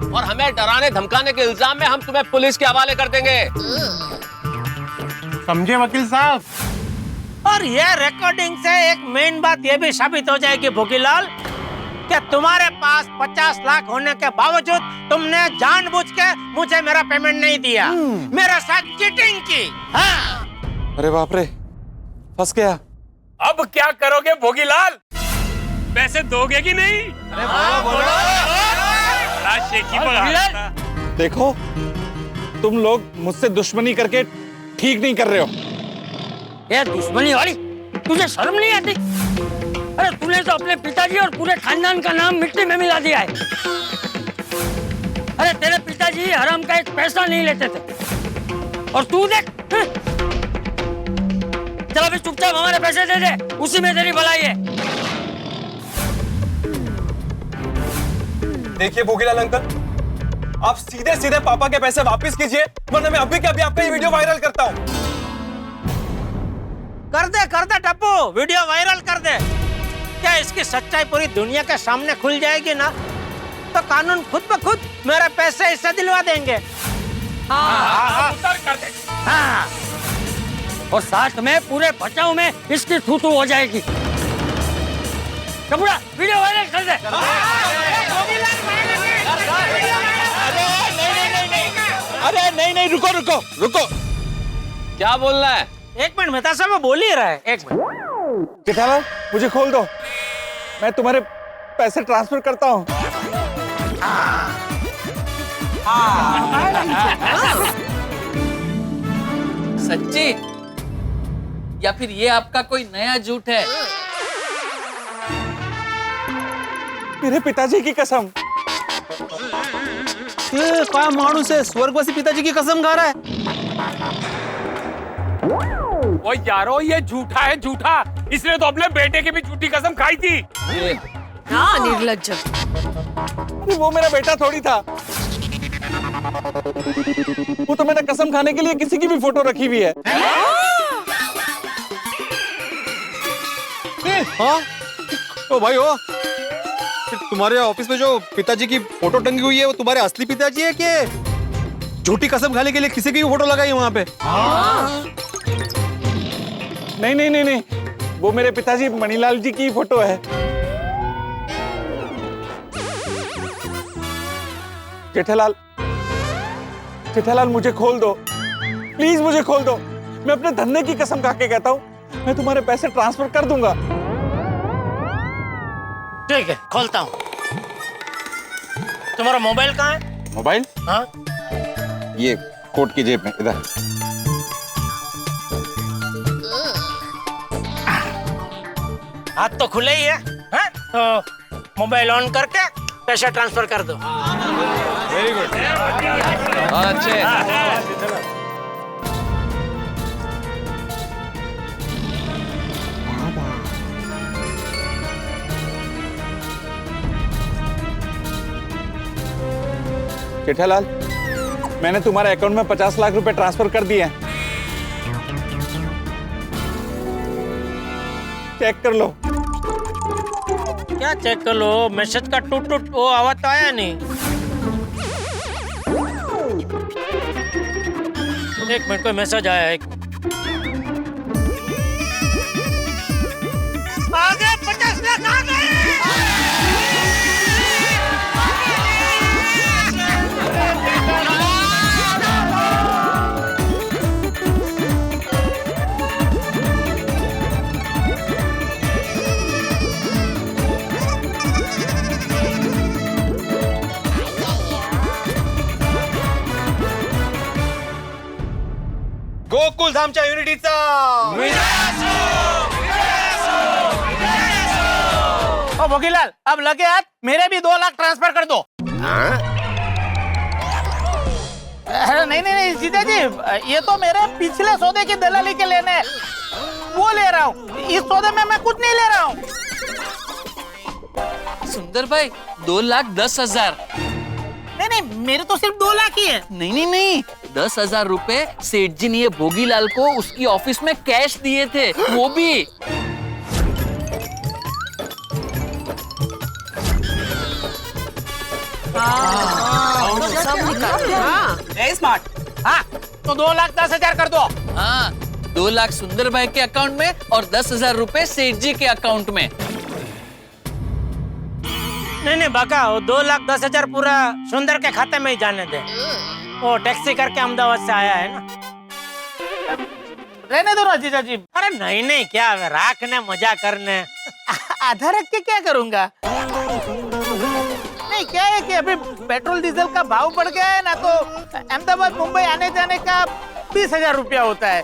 G: और हमें डराने धमकाने के इल्जाम में हम तुम्हें पुलिस के हवाले कर देंगे।
K: समझे वकील साहब? और ये रिकॉर्डिंग से एक मेन बात ये भी साबित हो जाएगी भोगीलाल, कि तुम्हारे पास 50 लाख होने के बावजूद तुमने जानबूझ के मुझे मेरा पेमेंट नहीं दिया, मेरे साथ चीटिंग की। हाँ।
E: अरे बाप रे, फंस गया।
I: अब क्या करोगे भोगीलाल, पैसे दोगे कि नहीं?
K: अरे बोलो।
I: बड़ा शेखी बगा था।
E: देखो, तुम लोग मुझसे दुश्मनी करके ठीक नहीं कर रहे हो।
H: ये दुश्मनी वाली, तुझे शर्म नहीं आती? अरे तूने तो अपने पिताजी और पूरे खानदान का नाम मिट्टी में मिला दिया है। अरे तेरे पिताजी हराम का एक पैसा नहीं लेते थे, और तू देख। चल अभी चुपचाप हमारे पैसे दे दे, उसी में तेरी भलाई है।
L: देखिए भोगीलाल अंकल, आप सीधे सीधे पापा के पैसे वापस कीजिए, वरना मैं अभी के अभी आपका ये वीडियो वायरल करता हूँ।
K: कर दे टप्पू, वीडियो वायरल कर दे। क्या इसकी सच्चाई पूरी दुनिया के सामने खुल जाएगी ना, तो कानून खुद ब खुद मेरे पैसे इससे दिलवा देंगे।
I: उतर कर दे।
H: हाँ, और साथ में पूरे बचाव में इसकी थूथू हो जाएगी। कपूरा, वीडियो वायरल कर दे।
E: अरे नहीं, रुको।
G: क्या बोलना है?
K: एक मिनट, मेहता साहब बोल ही रहा है। एक मिनट।
L: जेठालाल, मुझे खोल दो, मैं तुम्हारे पैसे ट्रांसफर करता हूँ।
A: सच्ची, या फिर ये आपका कोई नया झूठ है?
L: मेरे पिताजी की कसम। ये क्या मानुस है, स्वर्गवासी पिताजी की कसम खा रहा है।
I: ओ यारो, ये झूठा है, झूठा। इसने तो अपने बेटे की भी झूठी कसम खाई थी।
F: हाँ निर्लज्ज।
L: वो मेरा बेटा थोड़ी था, वो तो मैंने कसम खाने के लिए किसी की भी फोटो रखी हुई है। हाँ? ओ भाई हो, तुम्हारे ऑफिस में जो पिताजी की फोटो टंगी हुई है वो तुम्हारे असली पिताजी है कि झूठी कसम खाने के लिए किसी की भी फोटो लगाई है वहां पे?
E: नहीं नहीं नहीं नहीं, वो मेरे पिताजी मणिलाल जी की फोटो है। जेठालाल, जेठालाल मुझे खोल दो, प्लीज मुझे खोल दो। मैं अपने धन्ने की कसम खा के कहता हूँ, मैं तुम्हारे पैसे ट्रांसफर कर दूंगा।
K: ठीक है, खोलता हूँ। तुम्हारा मोबाइल कहाँ है?
E: मोबाइल?
K: हाँ,
E: ये कोट की जेब में, इधर।
K: हाथ तो खुले ही है, हाँ? तो मोबाइल ऑन करके पैसा ट्रांसफर कर दो।
L: वेरी गुड,
G: अच्छे।
E: जेठालाल, मैंने तुम्हारे अकाउंट में 50 लाख रुपए ट्रांसफर कर दिए हैं। चेक कर लो।
K: क्या चेक कर लो? मैसेज का टूट टूट वो आवाज तो आया नहीं। एक मिनट, कोई मैसेज आया है। आगे 50 लाख आ गए।
L: गोकुल धामच्या युनिटीचा
K: ओ भोगीलाल, अब लगे हाथ, मेरे भी 2 लाख ट्रांसफर कर दो। अरे नहीं नहीं नहीं जीजा जी, ये तो मेरे पिछले सौदे की दलाली के लेने हैं, वो ले रहा हूँ। इस सौदे में मैं कुछ नहीं ले रहा हूँ।
A: सुंदर भाई, 2,10,000।
K: नहीं नहीं, मेरे तो सिर्फ 2 लाख ही है।
A: नहीं, 10,000 रुपए सेठ जी ने भोगीलाल को उसकी ऑफिस में कैश दिए थे, वो भी।
B: स्मार्ट।
K: हाँ, तो 2,10,000 कर दो।
A: हाँ, 2 लाख सुंदर भाई के अकाउंट में और 10,000 रुपए सेठ जी के अकाउंट में।
K: नहीं बाका, वो 2,10,000 पूरा सुंदर के खाते में ही जाने दे। वो टैक्सी करके अहमदाबाद से आया है ना। रहने दो ना जीजा जी। अरे नहीं, क्या राखने मजा करने। आधा रख के क्या करूंगा? नहीं, क्या है कि अभी पेट्रोल डीजल का भाव बढ़ गया है ना, तो अहमदाबाद मुंबई आने जाने का 20,000 रुपया होता है।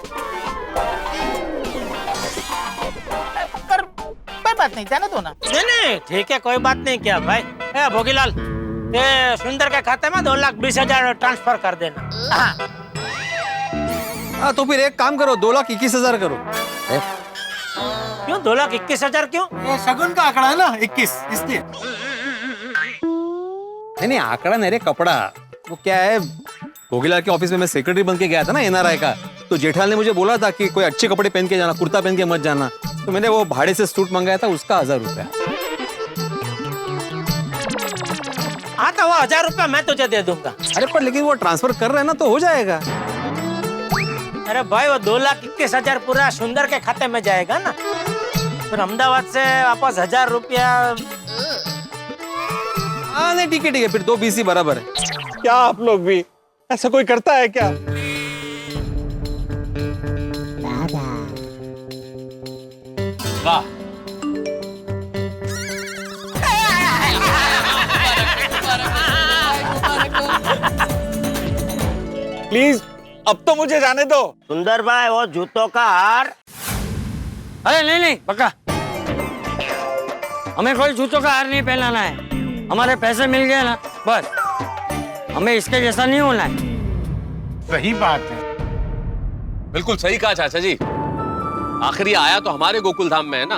K: पर कोई बात नहीं, जाने दो ना। नहीं, ठीक है, कोई बात नहीं। क्या भाई भोगीलाल, ये सुंदर के खाते में 2,20,000 ट्रांसफर कर देना।
L: हाँ, तो फिर एक काम करो, 2,21,000 करो।
K: क्यों 2,21,000 क्यों?
L: ये शगुन का आंकड़ा है ना, 21, इसलिए। नहीं, आंकड़ा नहीं रे, कपड़ा। वो क्या है, भोगीलाल के ऑफिस में मैं सेक्रेटरी बन के गया था ना एनआरआई का, तो जेठालाल ने मुझे बोला था कि कोई अच्छे कपड़े पहन के जाना, कुर्ता पहन के मत जाना। तो मैंने वो भाड़े से सूट मंगाया था, उसका 1,000 रुपया।
K: हाँ, तो वो 1,000 रुपया मैं तुझे दे दूंगा।
L: अरे पर लेकिन वो ट्रांसफर कर रहे हैं ना, तो हो जाएगा।
K: अरे भाई, वो 2,21,000 पूरा सुंदर के खाते में जाएगा ना, फिर अहमदाबाद से वापस 1,000 रुपया।
L: हाँ नहीं, ठीक है, फिर 2,20 ही बराबर है।
E: क्या आप लोग भी, ऐसा कोई करता है क्या?
G: वाह,
E: प्लीज अब तो मुझे जाने दो।
K: सुंदर भाई, वो जूतों का हार।
H: अरे नहीं पक्का, हमें कोई जूतों का हार नहीं पहनाना है। हमारे पैसे मिल गए ना, बस। हमें इसके जैसा नहीं होना है।
I: सही बात है।
G: बिल्कुल सही कहा चाचा जी। आखिर ये आया तो हमारे गोकुल धाम में है ना,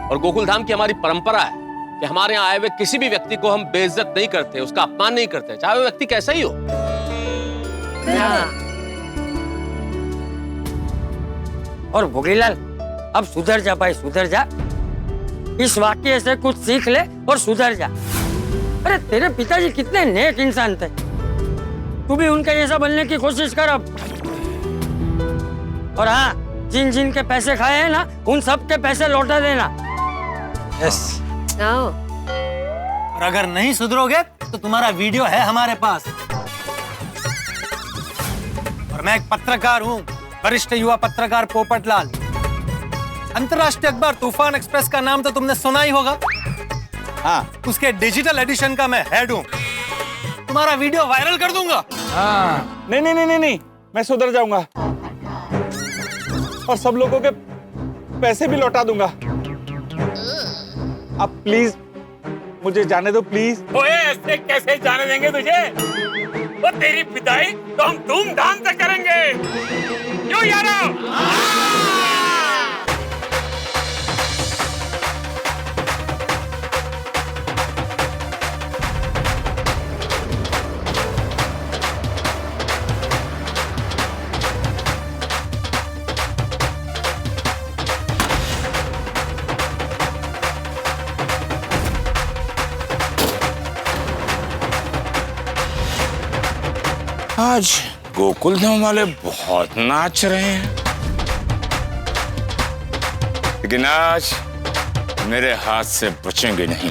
G: और गोकुल धाम की हमारी परंपरा है कि हमारे यहाँ आए हुए किसी भी व्यक्ति को हम बेइज्जत नहीं करते, उसका अपमान नहीं करते, चाहे वो व्यक्ति कैसा ही हो।
H: और भोगीलाल, अब सुधर जा भाई, सुधर जा। इस वाक्य से कुछ सीख ले और सुधर जा। अरे तेरे पिताजी कितने नेक इंसान थे, तू भी उनके जैसा बनने की कोशिश कर अब। और हाँ, जिन जिन के पैसे खाए हैं ना, उन सब के पैसे लौटा देना।
L: यस। और अगर नहीं सुधरोगे तो तुम्हारा वीडियो है हमारे पास। और मैं एक पत्रकार हूँ, वरिष्ठ युवा पत्रकार पोपटलाल। अंतर्राष्ट्रीय अखबार तूफान एक्सप्रेस का नाम तो तुमने सुना ही होगा। हाँ, उसके डिजिटल एडिशन का मैं हेड हूँ। तुम्हारा वीडियो वायरल कर दूंगा।
E: हाँ, नहीं नहीं नहीं नहीं, मैं सुधर जाऊंगा और सब लोगों के पैसे भी लौटा दूंगा। अब प्लीज मुझे जाने दो, प्लीज।
I: ओए, ऐसे कैसे जाने देंगे तुझे? वो तेरी विदाई तो हम धूमधाम से करेंगे, क्यों यारो?
J: आज गोकुल धाम वाले बहुत नाच रहे हैं, लेकिन आज मेरे हाथ से बचेंगे नहीं।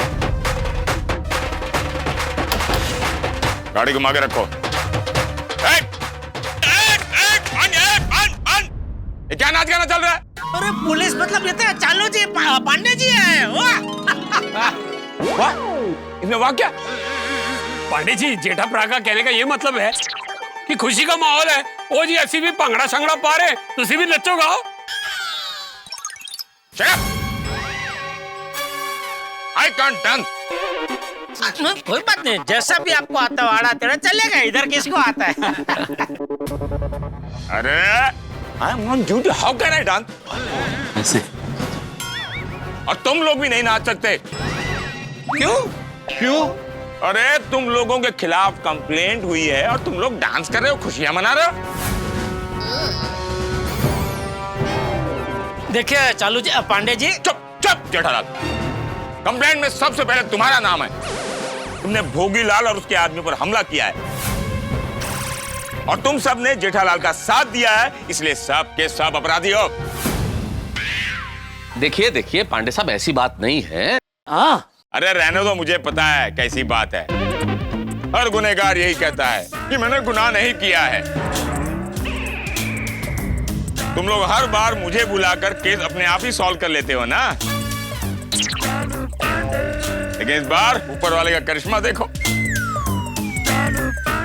J: गाड़ी घुमा के रखो। ये क्या नाच गाना चल रहा है?
K: अरे पुलिस मतलब ये तो चालू जी पांडे जी है।
J: वाह, इसमें वाह क्या?
I: पांडे जी, जेठा प्रागा कहने का ये मतलब है कि खुशी का माहौल है। ओ जी, ऐसी भी भंगड़ा शंगड़ा पा रहे, तुसी भी नचो गाओ।
J: I can't dance।
K: कोई बात नहीं, जैसा भी आपको आता है आड़ा तेरा चलेगा। इधर किसको आता है?
J: अरे I am on duty, how can I dance?
E: ऐसे।
J: और तुम लोग भी नहीं नाच सकते।
E: क्यों? क्यों?
J: अरे तुम लोगों के खिलाफ कंप्लेंट हुई है और तुम लोग डांस कर रहे हो, खुशियां मना रहे हो।
K: देखिए चालू जी, पांडे जी।
J: चुप चुप जेठालाल, कंप्लेंट में सबसे पहले तुम्हारा नाम है। तुमने भोगीलाल और उसके आदमी पर हमला किया है और तुम सब ने जेठालाल का साथ दिया है, इसलिए सब के सब अपराधी हो।
G: देखिए देखिए पांडे साहब, ऐसी बात नहीं है।
H: हाँ,
J: अरे रहने दो, मुझे पता है कैसी बात है। हर गुनहगार यही कहता है कि मैंने गुनाह नहीं किया है। तुम लोग हर बार मुझे बुलाकर केस अपने आप ही सॉल्व कर लेते हो ना, लेकिन इस बार ऊपर वाले का करिश्मा देखो।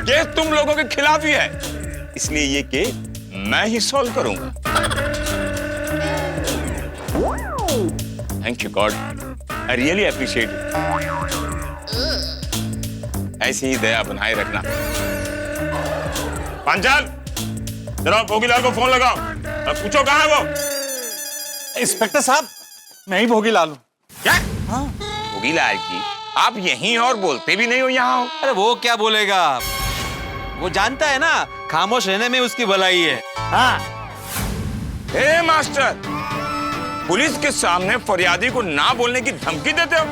J: केस तुम लोगों के खिलाफ ही है, इसलिए ये केस मैं ही सॉल्व करूंगा। Thank you God, I really appreciate it। ऐसी ही दया बनाए रखना। पांचाल, जरा भोगीलाल को फोन लगाओ और पूछो कहाँ है वो।
L: इंस्पेक्टर साहब, मैं ही भोगीलाल हूँ।
J: क्या? हाँ, भोगीलाल जी, आप यहीं और बोलते भी नहीं हो यहाँ हो।
L: अरे वो क्या बोलेगा, वो जानता है ना खामोश रहने में उसकी भलाई है।
H: हाँ।
J: हे मास्टर, पुलिस के सामने फरियादी को ना बोलने की धमकी देते हो।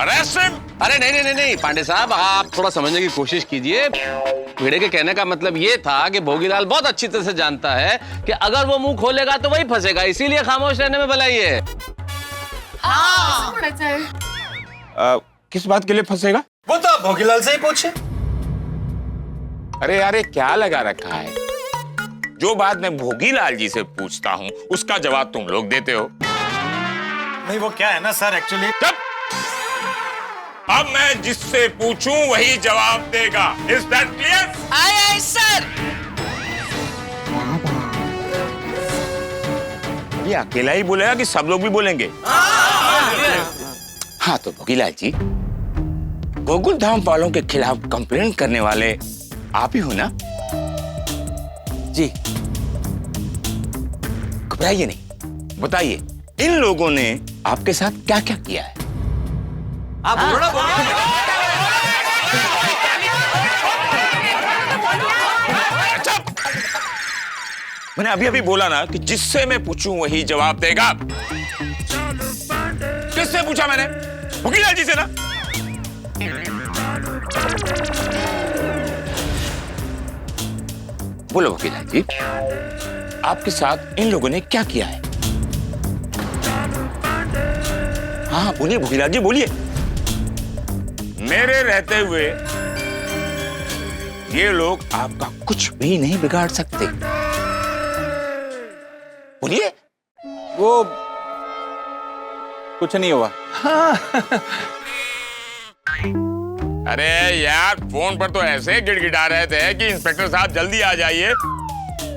J: Arrest him.
G: अरे नहीं नहीं नहीं नहीं पांडे साहब, आप थोड़ा समझने की कोशिश कीजिए। भिड़े के कहने का मतलब ये था कि भोगीलाल बहुत अच्छी तरह से जानता है कि अगर वो मुंह खोलेगा तो वही फंसेगा, इसीलिए खामोश रहने में भलाई है।
J: किस बात के लिए फंसेगा?
L: वो तो आप भोगीलाल से ही पूछे।
J: अरे यार, ये क्या लगा रखा है? जो बात मैं भोगीलाल जी से पूछता हूँ उसका जवाब तुम लोग देते हो।
L: नहीं वो क्या है ना सर, एक्चुअली
J: अब मैं जिससे पूछूं वही जवाब देगा। Is that clear?
K: आए सर।
J: ये अकेला ही बोलेगा कि सब लोग भी बोलेंगे? हाँ तो भोगीलाल जी, गोकुल धाम वालों के खिलाफ कंप्लेंट करने वाले आप ही हो ना?
E: जी।
J: घबराइए नहीं, बताइए इन लोगों ने आपके साथ क्या क्या किया है?
L: आप बोलो ना, बोलो।
J: मैंने अभी अभी बोला ना कि जिससे मैं पूछूं वही जवाब देगा। किससे पूछा मैंने? भोगीलाल जी से ना। बोलो भोगीलाल जी, आपके साथ इन लोगों ने क्या किया है? हाँ बोलिए भोगीलाल जी, बोलिए। मेरे रहते हुए ये लोग आपका कुछ भी नहीं बिगाड़ सकते। बोलिए।
E: वो कुछ नहीं हुआ।
J: अरे यार, फोन पर तो ऐसे गिड़गिड़ा रहे थे कि इंस्पेक्टर साहब जल्दी आ जाइए,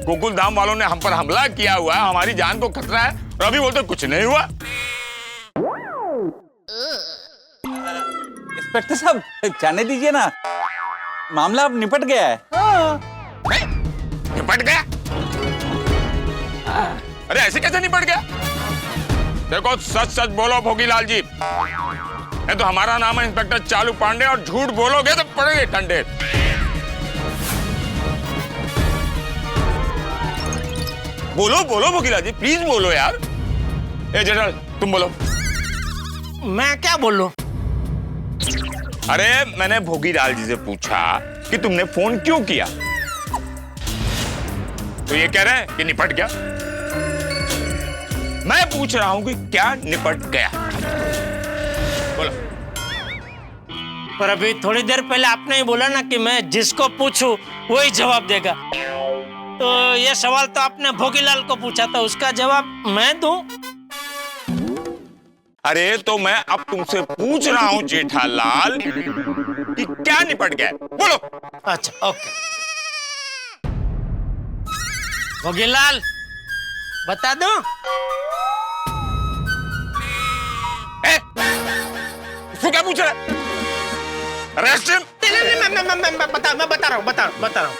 J: गोकुल धाम वालों ने हम पर हमला किया हुआ है, हमारी जान को खतरा है, और अभी बोलते कुछ नहीं हुआ।
E: इंस्पेक्टर साहब जाने दीजिए ना, मामला अब निपट गया है।
J: निपट गया? अरे ऐसे कैसे निपट गया? देखो सच सच बोलो भोगीलाल जी, ये तो हमारा नाम है इंस्पेक्टर चालू पांडे, और झूठ बोलोगे तो पड़ेंगे ठंडे। बोलो बोलो भोगीलाल जी, प्लीज बोलो यार। ए जेठल तुम बोलो।
K: मैं क्या बोलूं?
J: अरे मैंने भोगीलाल जी से पूछा कि तुमने फोन क्यों किया, तो ये कह रहे हैं कि निपट गया। मैं पूछ रहा हूं कि क्या निपट गया, बोलो।
K: पर अभी थोड़ी देर पहले आपने ही बोला ना कि मैं जिसको पूछूं वही जवाब देगा, तो ये सवाल तो आपने भोगीलाल को पूछा था, उसका जवाब मैं दूं?
J: अरे तो मैं अब तुमसे पूछ रहा हूं जेठालाल कि क्या निपट गया, बोलो।
K: अच्छा ओके। भोगीलाल बता दूं?
J: उसको क्या पूछ रहा है? Arrest him.
K: मैं बता रहा हूँ।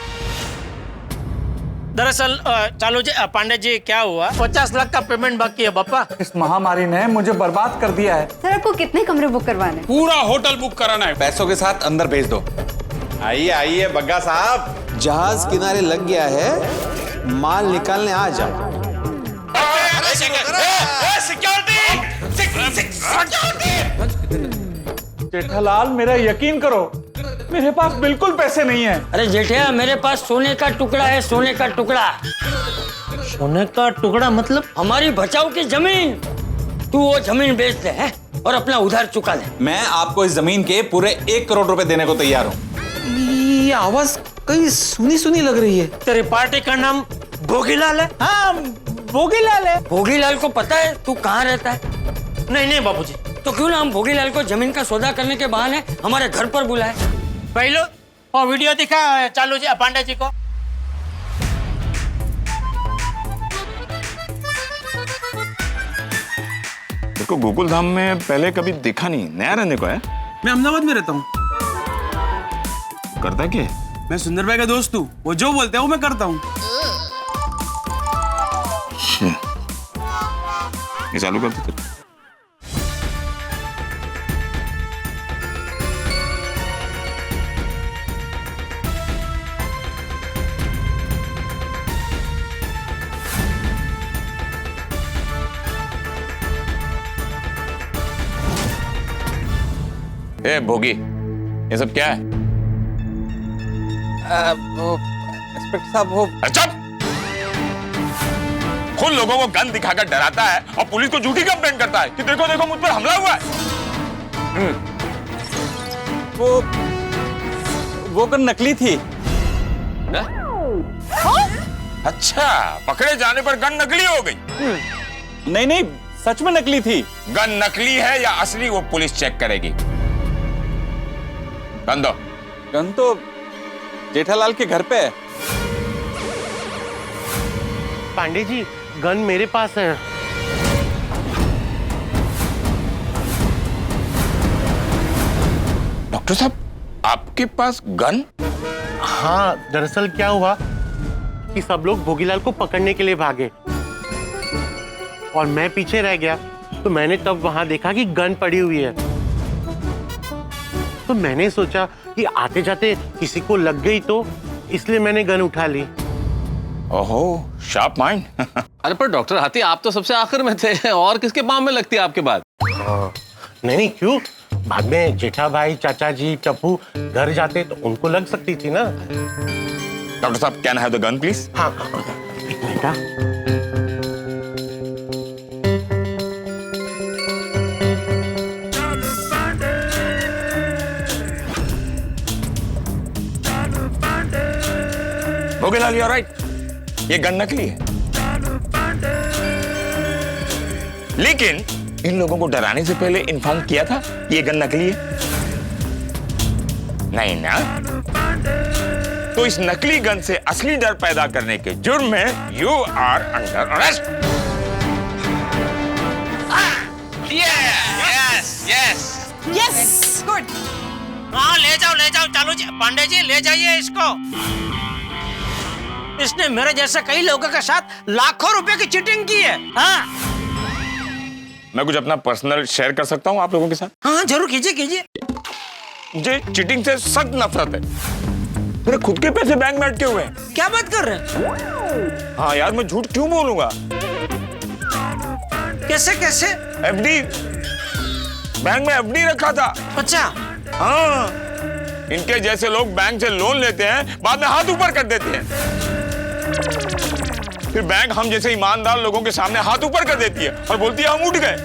K: दरअसल चालू जी, पांडे जी, क्या हुआ? 50 लाख का पेमेंट बाकी है पापा।
L: इस महामारी ने मुझे बर्बाद कर दिया है।
F: सर आपको कितने कमरे बुक करवाने हैं?
I: पूरा होटल बुक कराना है।
E: पैसों के साथ अंदर भेज दो।
L: आइए आइए बग्गा साहब,
M: जहाज किनारे लग गया है, माल निकालने आ जाओ।
L: जेठालाल मेरा यकीन करो, मेरे पास बिल्कुल पैसे नहीं है।
H: अरे जेठिया, मेरे पास सोने का टुकड़ा है, सोने का टुकड़ा।
K: सोने का टुकड़ा मतलब?
H: हमारी बचाओ की जमीन। तू वो जमीन बेच दे है और अपना उधार चुका ले।
E: मैं आपको इस जमीन के पूरे 1 करोड़ रुपए देने को तैयार हूँ।
M: ये आवाज कहीं सुनी सुनी लग रही है।
K: तेरी पार्टी का नाम भोगीलाल है? हाँ भोगीलाल है।
H: भोगीलाल को पता है तू कहाँ रहता है?
K: नहीं बाबूजी।
H: तो क्यों ना हम भोगीलाल को जमीन का सौदा करने के बहाने हमारे घर पर बुलाए।
K: पहले वो वीडियो दिखा चालू जी, पांडे जी को।
J: देखो गोकुल धाम में पहले कभी देखा नहीं, नया रहने को है।
N: मैं अहमदाबाद में रहता हूँ।
J: करता क्या?
N: मैं सुंदर भाई का दोस्त हूँ, वो जो बोलते हैं वो मैं करता हूँ।
J: ये चालू करते थे। ए भोगी, ये सब क्या है?
E: वो इंस्पेक्टर साहब वो।
J: चुप! खुद लोगों को गन दिखाकर डराता है और पुलिस को झूठी कंप्लेंट करता है कि देखो देखो मुझ पर हमला हुआ है।
E: वो गन नकली थी।
J: अच्छा, पकड़े जाने पर गन नकली हो गई?
E: नहीं, सच में नकली थी।
J: गन नकली है या असली वो पुलिस चेक करेगी। गन दो।
E: गन तो जेठालाल के घर पे है।
O: पांडे जी, गन मेरे पास है।
J: डॉक्टर साहब, आपके पास गन?
O: हाँ, दरअसल क्या हुआ कि सब लोग भोगीलाल को पकड़ने के लिए भागे और मैं पीछे रह गया, तो मैंने तब वहां देखा कि गन पड़ी हुई है। तो मैंने सोचा कि आते जाते किसी को लग गई तो, इसलिए मैंने गन उठा ली
J: ओहो, शार्प माइंड।
G: अरे पर डॉक्टर हाथी आप तो सबसे आखिर में थे और किसके पाँव में लगती है आपके बाद?
O: नहीं क्यों, बाद में जेठा भाई, चाचा जी, टप्पू घर जाते तो उनको लग सकती थी ना।
J: डॉक्टर साहब, can I have the gun please?
O: हाँ, एक मिनट।
J: भोगीलाल, यू आर राइट, ये गन नकली है। लेकिन इन लोगों को डराने से पहले इन्फॉर्म किया था कि ये गन नकली है? नहीं ना? तो इस नकली गन से असली डर पैदा करने के जुर्म में you are under arrest.
K: Yes good. हाँ ले जाओ चालू जी, पांडे जी ले जाइए इसको। इसने मेरे जैसे कई लोगों के साथ लाखों रुपए की चीटिंग की है। हाँ
J: मैं कुछ अपना पर्सनल शेयर कर सकता हूँ आप लोगों के साथ?
K: हाँ जरूर कीजिए।
J: मुझे चीटिंग से सख्त नफरत है। मेरे खुद के पैसे बैंक में अटके हुए हैं।
K: क्या बात कर रहे हैं?
J: हाँ यार, मैं झूठ क्यों बोलूंगा?
K: कैसे?
J: एफडी, बैंक में एफडी रखा था।
K: अच्छा।
J: हाँ, इनके जैसे लोग बैंक से लोन लेते हैं, बाद में हाथ ऊपर कर देते हैं। फिर बैंक हम जैसे ईमानदार लोगों के सामने हाथ ऊपर कर देती है और बोलती है हम उठ गए।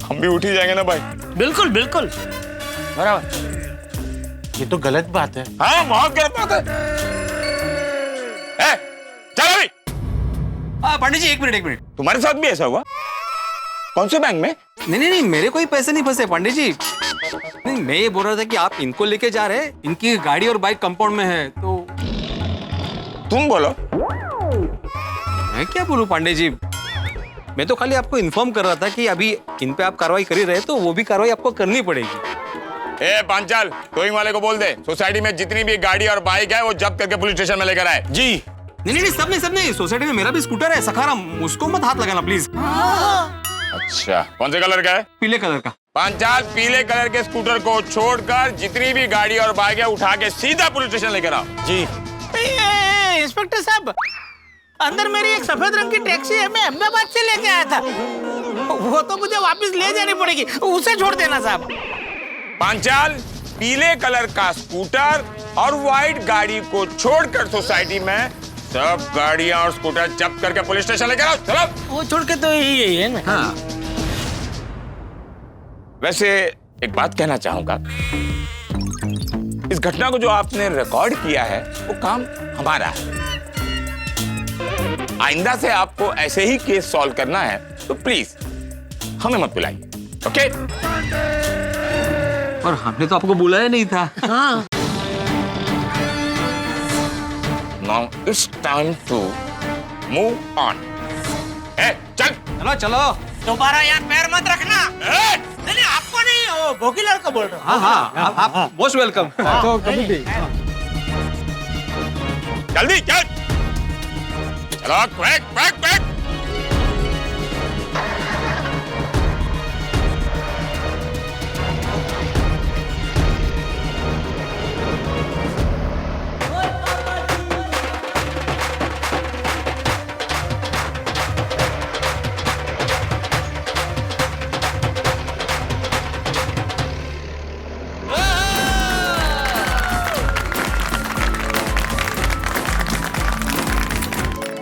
J: हम भी उठ ही जाएंगे ना भाई?
K: बिल्कुल बराबर।
O: ये तो गलत बात है।
J: हाँ, बहुत गलत बात है। चलो भाई।
L: पंडित जी एक मिनट।
J: तुम्हारे साथ भी ऐसा हुआ? कौन से बैंक में?
L: नहीं, मेरे कोई पैसे नहीं फंसे पंडित जी। नहीं, मैं ये बोल रहा था कि आप इनको लेके जा रहे हैं, इनकी गाड़ी और बाइक कंपाउंड में है तो।
J: तुम बोलो।
L: मैं क्या बोलूं पंडित जी, मैं तो खाली आपको इन्फॉर्म कर रहा था कि अभी इन पे आप कार्रवाई कर ही रहे, तो वो भी कार्रवाई आपको करनी पड़ेगी।
J: पांचाल, टोइंग वाले को बोल दे सोसाइटी में जितनी भी गाड़ी और बाइक है वो जब्त करके पुलिस स्टेशन में लेकर आए।
L: जी। नहीं, सब नहीं, सोसाइटी में मेरा भी स्कूटर है सखाराम, उसको मत हाथ लगाना प्लीज।
J: अच्छा, कौन से कलर का है?
L: पीले कलर का।
J: पांचाल, पीले कलर के स्कूटर को छोड़कर जितनी भी गाड़ी और बाइक है उठा के सीधा पुलिस स्टेशन लेकर आओ।
L: जी।
K: इंस्पेक्टर साहब, अंदर मेरी एक सफेद रंग की टैक्सी है, मैं अहमदाबाद से लेके आया था, वो तो मुझे वापस ले जानी पड़ेगी, उसे छोड़ देना साहब।
J: पांचाल, पीले कलर का स्कूटर और व्हाइट गाड़ी को छोड़कर सोसाइटी में सब गाड़ियां और स्कूटर जब्त करके पुलिस स्टेशन लेकर आओ। चलो।
K: वो छोड़ के तो यही है ना।
J: हाँ। वैसे एक बात कहना चाहूंगा, इस घटना को जो आपने रिकॉर्ड किया है वो काम हमारा है। आइंदा से आपको ऐसे ही केस सॉल्व करना है तो प्लीज हमें मत बुलाइए, ओके?
L: और हमने तो आपको बुलाया नहीं था।
K: हाँ।
J: Now it's time to move on.
L: चलो।
K: दोबारा यहाँ पैर मत रखना। नहीं, आपको नहीं, वो भोगीलाल को बोल रहा हूँ।
L: हाँ, आप मोस्ट वेलकम।
J: जल्दी चल। चलो, क्विक।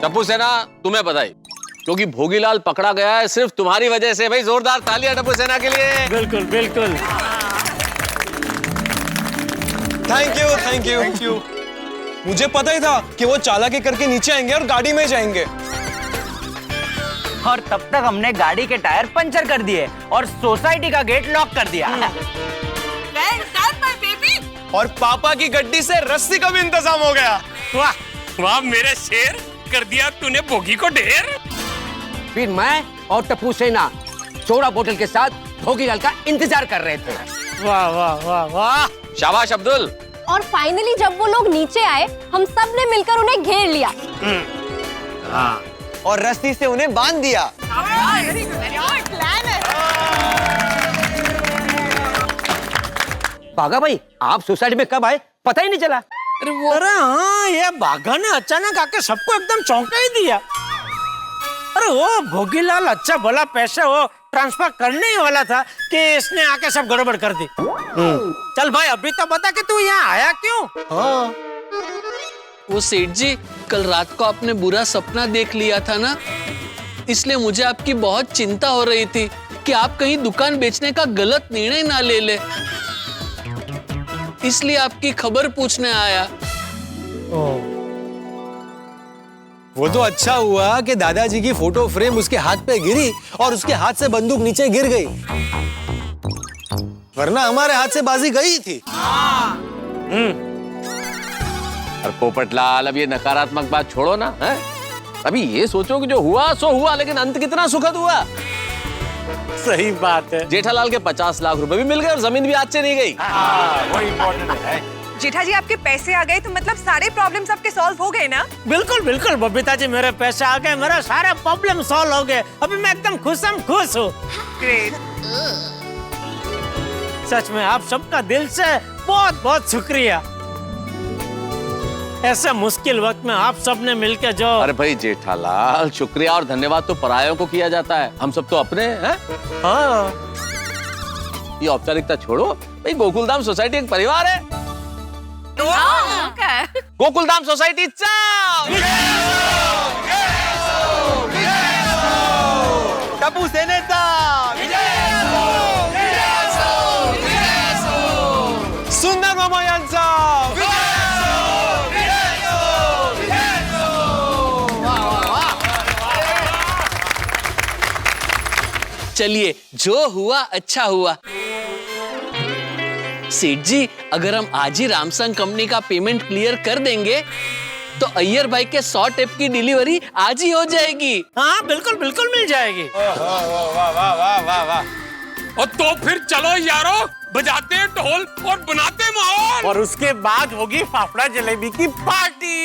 G: टप्पू सेना, तुम्हें बधाई, क्योंकि भोगीलाल पकड़ा गया है सिर्फ तुम्हारी वजह से। भाई जोरदार तालियां टप्पू सेना के लिए।
H: बिल्कुल।
P: Thank you. मुझे पता ही था कि वो चालाकी करके नीचे आएंगे और गाड़ी में जाएंगे।
Q: और तब तक हमने गाड़ी के टायर पंचर कर दिए और सोसाइटी का गेट लॉक कर दिया।
P: और पापा की गड्डी से रस्सी का भी इंतजाम हो गया।
I: वाह मेरे शेर, कर दिया तूने भोगी को ढेर।
Q: फिर मैं और टप्पू सेना चौड़ा बोतल के साथ भोगीलाल का इंतजार कर रहे थे।
G: वाह। शाबाश अब्दुल।
R: और फाइनली जब वो लोग नीचे आए, हम सब ने मिलकर उन्हें घेर लिया।
P: और रस्सी से उन्हें बांध दिया।
Q: पागा भाई, आप सोसाइटी में कब आए पता ही नहीं चला।
K: अरे हाँ, ये बाघा ने अचानक आके सबको एकदम चौंका ही दिया। अरे वो भोगीलाल अच्छा भला पैसे वो ट्रांसफर करने ही वाला था कि इसने आके सब गड़बड़ कर दी। चल भाई अभी तो बता कि तू यहाँ आया क्यों?
D: हाँ वो सेठ जी, कल रात को आपने बुरा सपना देख लिया था ना, इसलिए मुझे आपकी बहुत चिंता हो रही थी कि आप कहीं दुकान बेचने का गलत निर्णय ना ले ले, इसलिए आपकी खबर पूछने आया।
P: वो तो अच्छा हुआ कि दादाजी की फोटो फ्रेम उसके हाथ पे गिरी और उसके हाथ से बंदूक नीचे गिर गई, वरना हमारे हाथ से बाजी गई थी।
G: और पोपटलाल, अब ये नकारात्मक बात छोड़ो ना, है? अभी ये सोचो कि जो हुआ सो हुआ, लेकिन अंत कितना सुखद हुआ।
K: सही बात है।
G: जेठालाल के 50 लाख रुपए भी मिल गए और जमीन भी आज से नहीं गई।
K: वो इम्पोर्टेंट है।
S: जेठा जी आपके पैसे आ गए तो मतलब सारे प्रॉब्लम्स आपके सॉल्व हो गए ना?
K: बिल्कुल बिल्कुल बबीता जी, मेरे पैसे आ गए, मेरा सारे प्रॉब्लम सॉल्व हो गए। अभी मैं एकदम खुश हूँ।
S: ग्रेट।
K: सच में आप सबका दिल से बहुत बहुत शुक्रिया। ऐसे मुश्किल वक्त में आप सब ने मिलकर जो।
G: अरे भाई जेठालाल, शुक्रिया और धन्यवाद तो परायों को किया जाता है, हम सब तो अपने हैं।
K: हाँ।
G: ये औपचारिकता छोड़ो भाई, गोकुलधाम सोसाइटी एक परिवार है। गोकुलधाम सोसाइटी
P: टप्पू सेनेचा, सुंदर मामा यांचा,
D: चलिए, जो हुआ अच्छा हुआ। सेठ जी, अगर हम आज ही रामसंग कंपनी का पेमेंट क्लियर कर देंगे तो अय्यर भाई के 100 टेप की डिलीवरी आज ही हो जाएगी।
K: हाँ बिल्कुल बिल्कुल मिल जाएगी।
I: और तो फिर चलो यारो, बजाते हैं ढोल और बनाते हैं माहौल।
P: और उसके बाद होगी फाफड़ा जलेबी की पार्टी।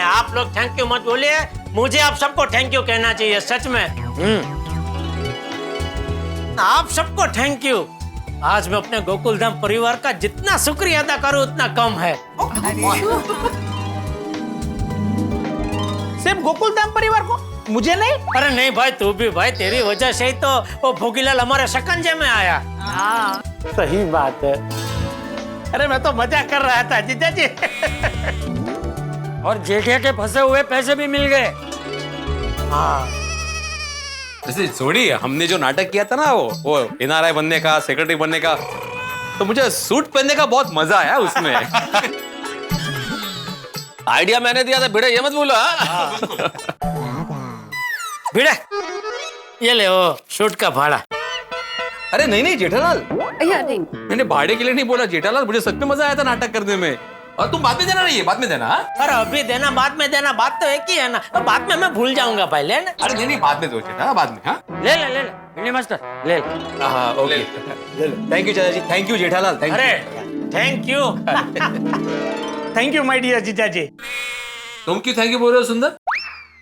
K: आप लोग थैंक यू मत बोलिए, मुझे आप सबको थैंक यू कहना चाहिए, सच में। आप सबको थैंक यू। आज मैं अपने गोकुलधाम परिवार का जितना शुक्रिया अदा करूं उतना कम है।
H: सिर्फ गोकुलधाम परिवार को, मुझे नहीं?
K: अरे नहीं भाई, तू भी भाई, तेरी वजह से ही तो वो भोगीलाल हमारे शिकंजे में आया।
H: सही बात है।
K: अरे मैं तो मजाक कर रहा था जीजा जी।
H: और जेठिया के फंसे हुए पैसे भी मिल गए।
K: हाँ।
E: जैसे छोड़िए, हमने जो नाटक किया था ना वो NRI बनने का, सेक्रेटरी बनने का, तो मुझे सूट पहनने का बहुत मजा आया उसमें।
G: आइडिया मैंने दिया था भिड़े, ये मत बोलो।
K: भिड़े, ये ले वो सूट का भाड़ा।
E: अरे नहीं जेठालाल,
S: नहीं,
E: मैंने भाड़े के लिए नहीं बोला जेठालाल, मुझे सच में मजा आया था नाटक करने में। और तुम बाद में देना, नहीं बाद में देना।
K: अरे अभी देना बाद में देना, बात तो एक ही है ना। बाद में मैं भूल जाऊंगा पहले।
E: अरे नहीं बाद में दो जेठा, बाद में। हाँ
K: ले ले ले ले मास्टर, ले।
E: हाँ ओके, थैंक यू चाचा जी, thank you Jethalal, thank you.
K: अरे thank you. Thank you my dear जीजा जी।
E: तुम क्यों थैंक यू बोल रहे हो सुंदर?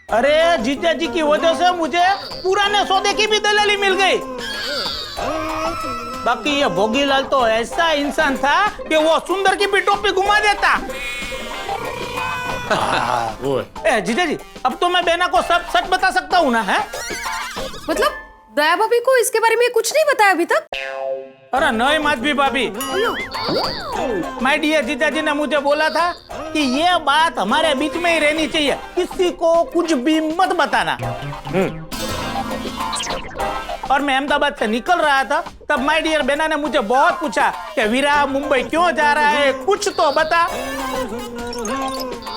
H: अरे जीजा जी की वजह से मुझे पुराने सौदे की भी दलाली मिल गई। बाकी ये भोगीलाल तो ऐसा इंसान था कि वो सुंदर की भी टोपी घुमा देता। जीजा जी, अब तो मैं बेना को सब सच बता सकता हूँ ना? है
F: मतलब दया भाभी को इसके बारे में कुछ नहीं बताया अभी तक?
H: अरे नहीं माधवी भाभी, माय डियर जीजा जी ने मुझे बोला था कि ये बात हमारे बीच में ही रहनी चाहिए, किसी को कुछ भी मत बताना। और मैं अहमदाबाद से निकल रहा था, तब माय डियर बेना ने मुझे बहुत पूछा कि वीरा मुंबई क्यों जा रहा है, कुछ तो बता।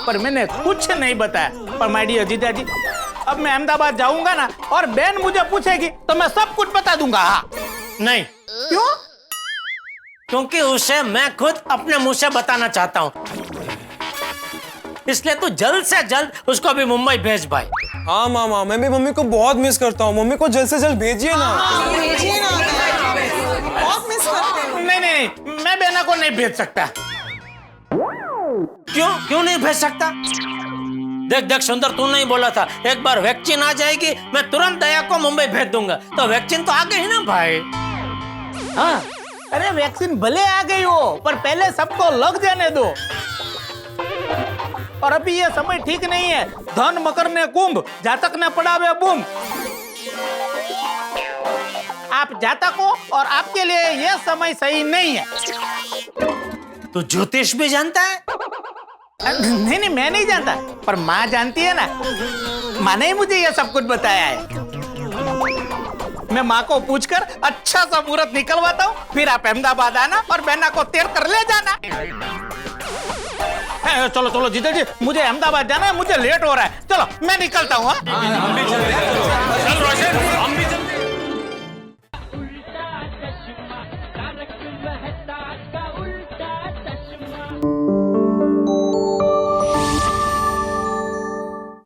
H: पर मैंने कुछ नहीं बताया। पर माय डियर जीजा जी,
K: अब मैं अहमदाबाद जाऊंगा ना और बहन मुझे पूछेगी तो मैं सब कुछ बता दूंगा। हाँ नहीं क्यों? क्योंकि उसे मैं खुद अपने मुंह से बताना चाहता हूँ, इसलिए तू जल्द से जल्द उसको भी मुंबई भेज भाई।
P: हाँ मामा, मैं भी मम्मी को बहुत मिस करता हूँ। मम्मी को जल्द से जल्द भेजिए ना।
B: भेजिए ना, बहुत मिस करते हैं।
K: नहीं, मैं बहना को नहीं भेज सकता। क्यों नहीं भेज सकता? देख सुंदर, तू नहीं बोला था एक बार वैक्सीन आ जाएगी मैं तुरंत दया को मुंबई भेज दूंगा, तो वैक्सीन तो आ गई ना भाई। हाँ, अरे वैक्सीन भले आ गई हो पर पहले सबको लग जाने दो। और अभी ये समय ठीक नहीं है, धन मकर ने कुंभ, जातक ने पड़ावे बूम। आप जातक हो और आपके लिए यह समय सही नहीं है। तू ज्योतिष भी जानता है? नहीं, मैं नहीं जानता, पर माँ जानती है ना। माँ ने ही मुझे यह सब कुछ बताया है। मैं माँ को पूछकर अच्छा सा मुहूर्त निकलवाता हूँ, फिर आप अहमदाबाद आना और बहना को तैयार कर ले जाना। चलो जीजा जी, मुझे अहमदाबाद जाना है, मुझे लेट हो रहा है। चलो मैं निकलता हूँ।